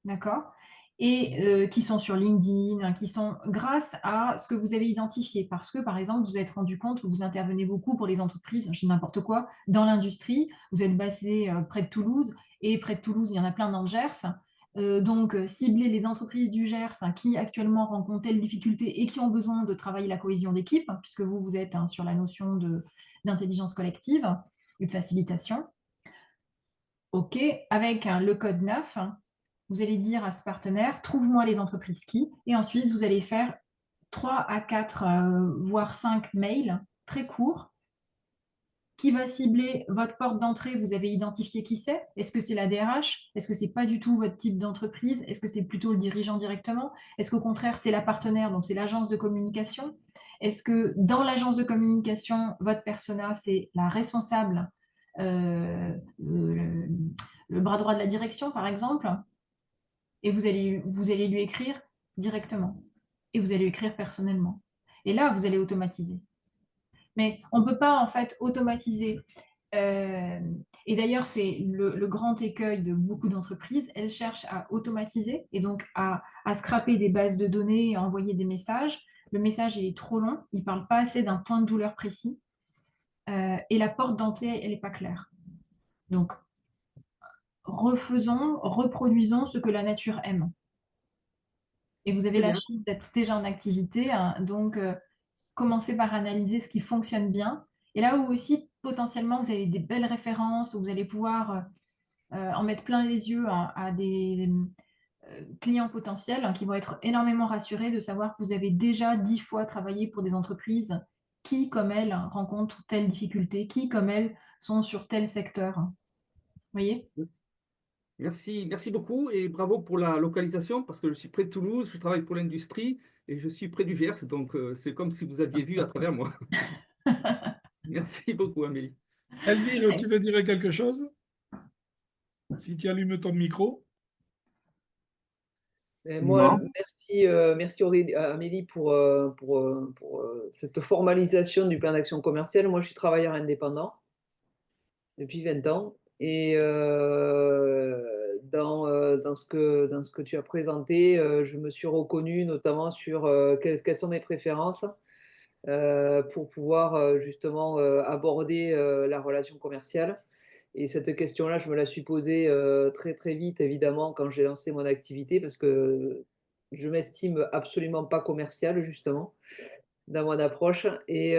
d'accord? Et qui sont sur LinkedIn, qui sont grâce à ce que vous avez identifié. Parce que, par exemple, vous vous êtes rendu compte que vous intervenez beaucoup pour les entreprises, je dis n'importe quoi, dans l'industrie. Vous êtes basé près de Toulouse, et près de Toulouse, il y en a plein dans le Gers. Donc, cibler les entreprises du Gers qui actuellement rencontrent telle difficulté et qui ont besoin de travailler la cohésion d'équipe, puisque vous êtes sur la notion d'intelligence collective et de facilitation. OK, avec le code NAF, vous allez dire à ce partenaire, trouve-moi les entreprises qui, et ensuite vous allez faire 3 à 4, voire 5 mails très courts qui va cibler votre porte d'entrée. Vous avez identifié qui c'est? Est-ce que c'est la DRH? Est-ce que c'est pas du tout votre type d'entreprise? Est-ce que c'est plutôt le dirigeant directement? Est-ce qu'au contraire, c'est la partenaire, donc c'est l'agence de communication? Est-ce que dans l'agence de communication, votre persona, c'est la responsable, le bras droit de la direction, par exemple? Et vous allez lui écrire directement. Et vous allez lui écrire personnellement. Et là, vous allez automatiser. Mais on ne peut pas, en fait, automatiser. Et d'ailleurs, c'est le grand écueil de beaucoup d'entreprises. Elles cherchent à automatiser et donc à scraper des bases de données et à envoyer des messages. Le message, il est trop long. Il ne parle pas assez d'un point de douleur précis. Et la porte d'entrée, elle n'est pas claire. Donc, reproduisons ce que la nature aime. Et vous avez Très la bien. chance d'être déjà en activité, donc commencez par analyser ce qui fonctionne bien. Et là où aussi, potentiellement, vous avez des belles références, où vous allez pouvoir en mettre plein les yeux à des clients potentiels qui vont être énormément rassurés de savoir que vous avez déjà 10 fois travaillé pour des entreprises qui, comme elles, rencontrent telle difficulté, qui, comme elles, sont sur tel secteur. Vous voyez? Merci beaucoup et bravo pour la localisation parce que je suis près de Toulouse, je travaille pour l'industrie et je suis près du Gers, donc c'est comme si vous aviez vu à travers moi. Merci beaucoup, Amélie. Elvire, tu veux dire quelque chose? Si tu allumes ton micro. Moi, Non. merci Amélie pour cette formalisation du plan d'action commercial. Moi, je suis travailleur indépendant depuis 20 ans et dans ce que tu as présenté, je me suis reconnue notamment sur quelles sont mes préférences pour pouvoir justement aborder la relation commerciale. Et cette question-là, je me la suis posée très très vite, évidemment, quand j'ai lancé mon activité, parce que je m'estime absolument pas commerciale, justement, dans mon approche. Et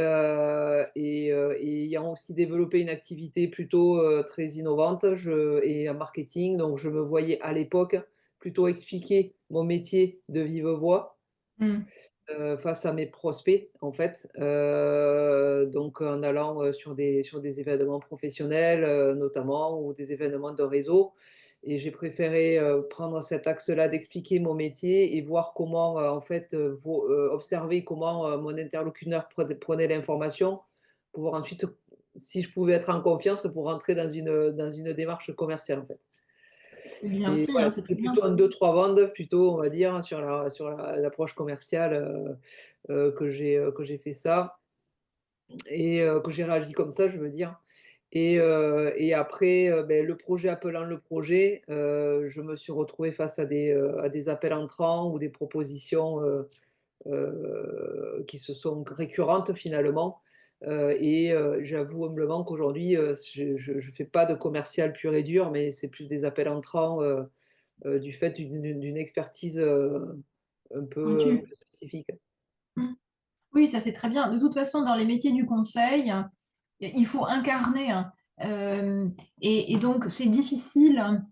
ayant aussi développé une activité plutôt très innovante et en marketing, donc je me voyais à l'époque plutôt expliquer mon métier de vive voix. Mm. face à mes prospects, en fait. Donc en allant, sur des événements professionnels, notamment ou des événements de réseau et j'ai préféré, prendre cet axe-là d'expliquer mon métier et voir comment, en fait, observer comment, mon interlocuteur prenait l'information pour voir ensuite si je pouvais être en confiance pour rentrer dans une démarche commerciale, en fait. C'est bien Et aussi, voilà, hein, c'est très c'était bien. plutôt en 2-3 bandes, plutôt, on va dire, l'approche commerciale, que j'ai fait ça et que j'ai réagi comme ça, je veux dire et après, le projet appelant le projet, je me suis retrouvée face à des appels entrants ou des propositions, qui se sont récurrentes finalement, j'avoue humblement qu'aujourd'hui, je fais pas de commercial pur et dur, mais c'est plus des appels entrants, du fait d'une expertise, un Pointu. peu spécifique. Mm. Oui, ça c'est très bien. De toute façon, dans les métiers du conseil, il faut incarner, hein. Euh, et donc, c'est difficile.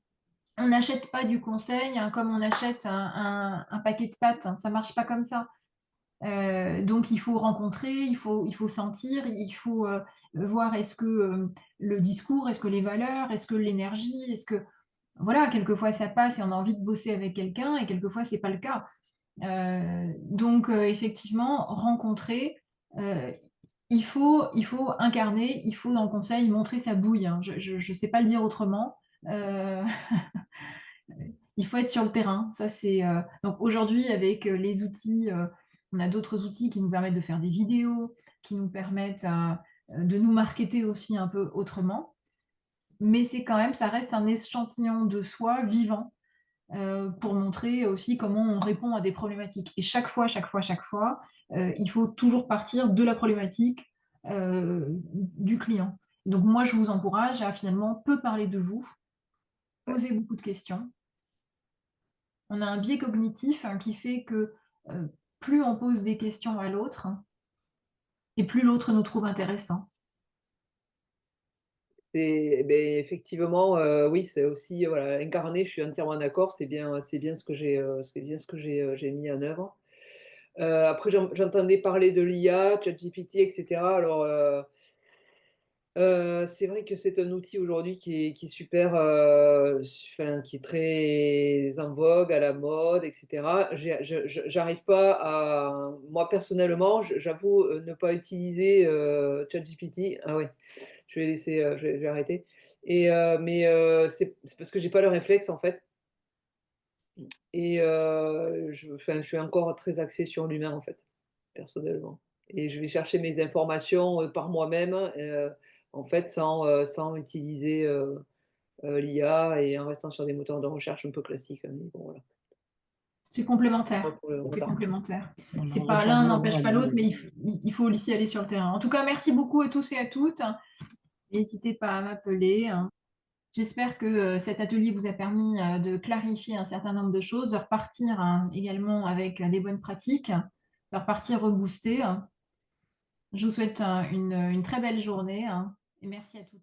On n'achète pas du conseil, hein, comme on achète un paquet de pâtes, hein. Ça marche pas comme ça. Donc, il faut rencontrer, il faut sentir, il faut voir est-ce que le discours, est-ce que les valeurs, est-ce que l'énergie, est-ce que... Voilà, quelquefois ça passe et on a envie de bosser avec quelqu'un et quelquefois c'est pas le cas. Donc, effectivement, rencontrer, euh, il faut incarner, il faut dans le conseil montrer sa bouille, hein. Je ne sais pas le dire autrement. Euh, il faut être sur le terrain. Ça, c'est, Donc aujourd'hui, avec les outils, on a d'autres outils qui nous permettent de faire des vidéos, qui nous permettent de nous marketer aussi un peu autrement. Mais c'est quand même, ça reste un échantillon de soi vivant pour montrer aussi comment on répond à des problématiques. Et chaque fois, il faut toujours partir de la problématique du client. Donc moi, je vous encourage à finalement peu parler de vous, poser beaucoup de questions. On a un biais cognitif, hein, qui fait que euh, plus on pose des questions à l'autre, et plus l'autre nous trouve intéressant. Effectivement, oui, c'est aussi, voilà, incarner, je suis entièrement d'accord, c'est bien ce que j'ai mis en œuvre. Après j'entendais parler de l'IA, ChatGPT et cetera. Alors, c'est vrai que c'est un outil aujourd'hui qui est super, enfin qui est très en vogue, à la mode et cetera. J'arrive pas à moi personnellement, j'avoue, ne pas utiliser, ChatGPT. Ah ouais, je vais laisser, je vais arrêter c'est parce que j'ai pas le réflexe en fait je suis encore très axée sur l'humain en fait, personnellement et je vais chercher mes informations, par moi-même, en fait sans utiliser, l'IA et en restant sur des moteurs de recherche un peu classiques, hein, mais bon voilà. C'est complémentaire. Pour le C'est retard. complémentaire. On C'est en pas l'un reparlera. n'empêche pas l'autre, mais il faut aussi aller sur le terrain. En tout cas, merci beaucoup à tous et à toutes. N'hésitez pas à m'appeler, hein. J'espère que cet atelier vous a permis de clarifier un certain nombre de choses, de repartir, hein, également avec des bonnes pratiques, de repartir reboosté, hein. Je vous souhaite une très belle journée, hein, et merci à toutes.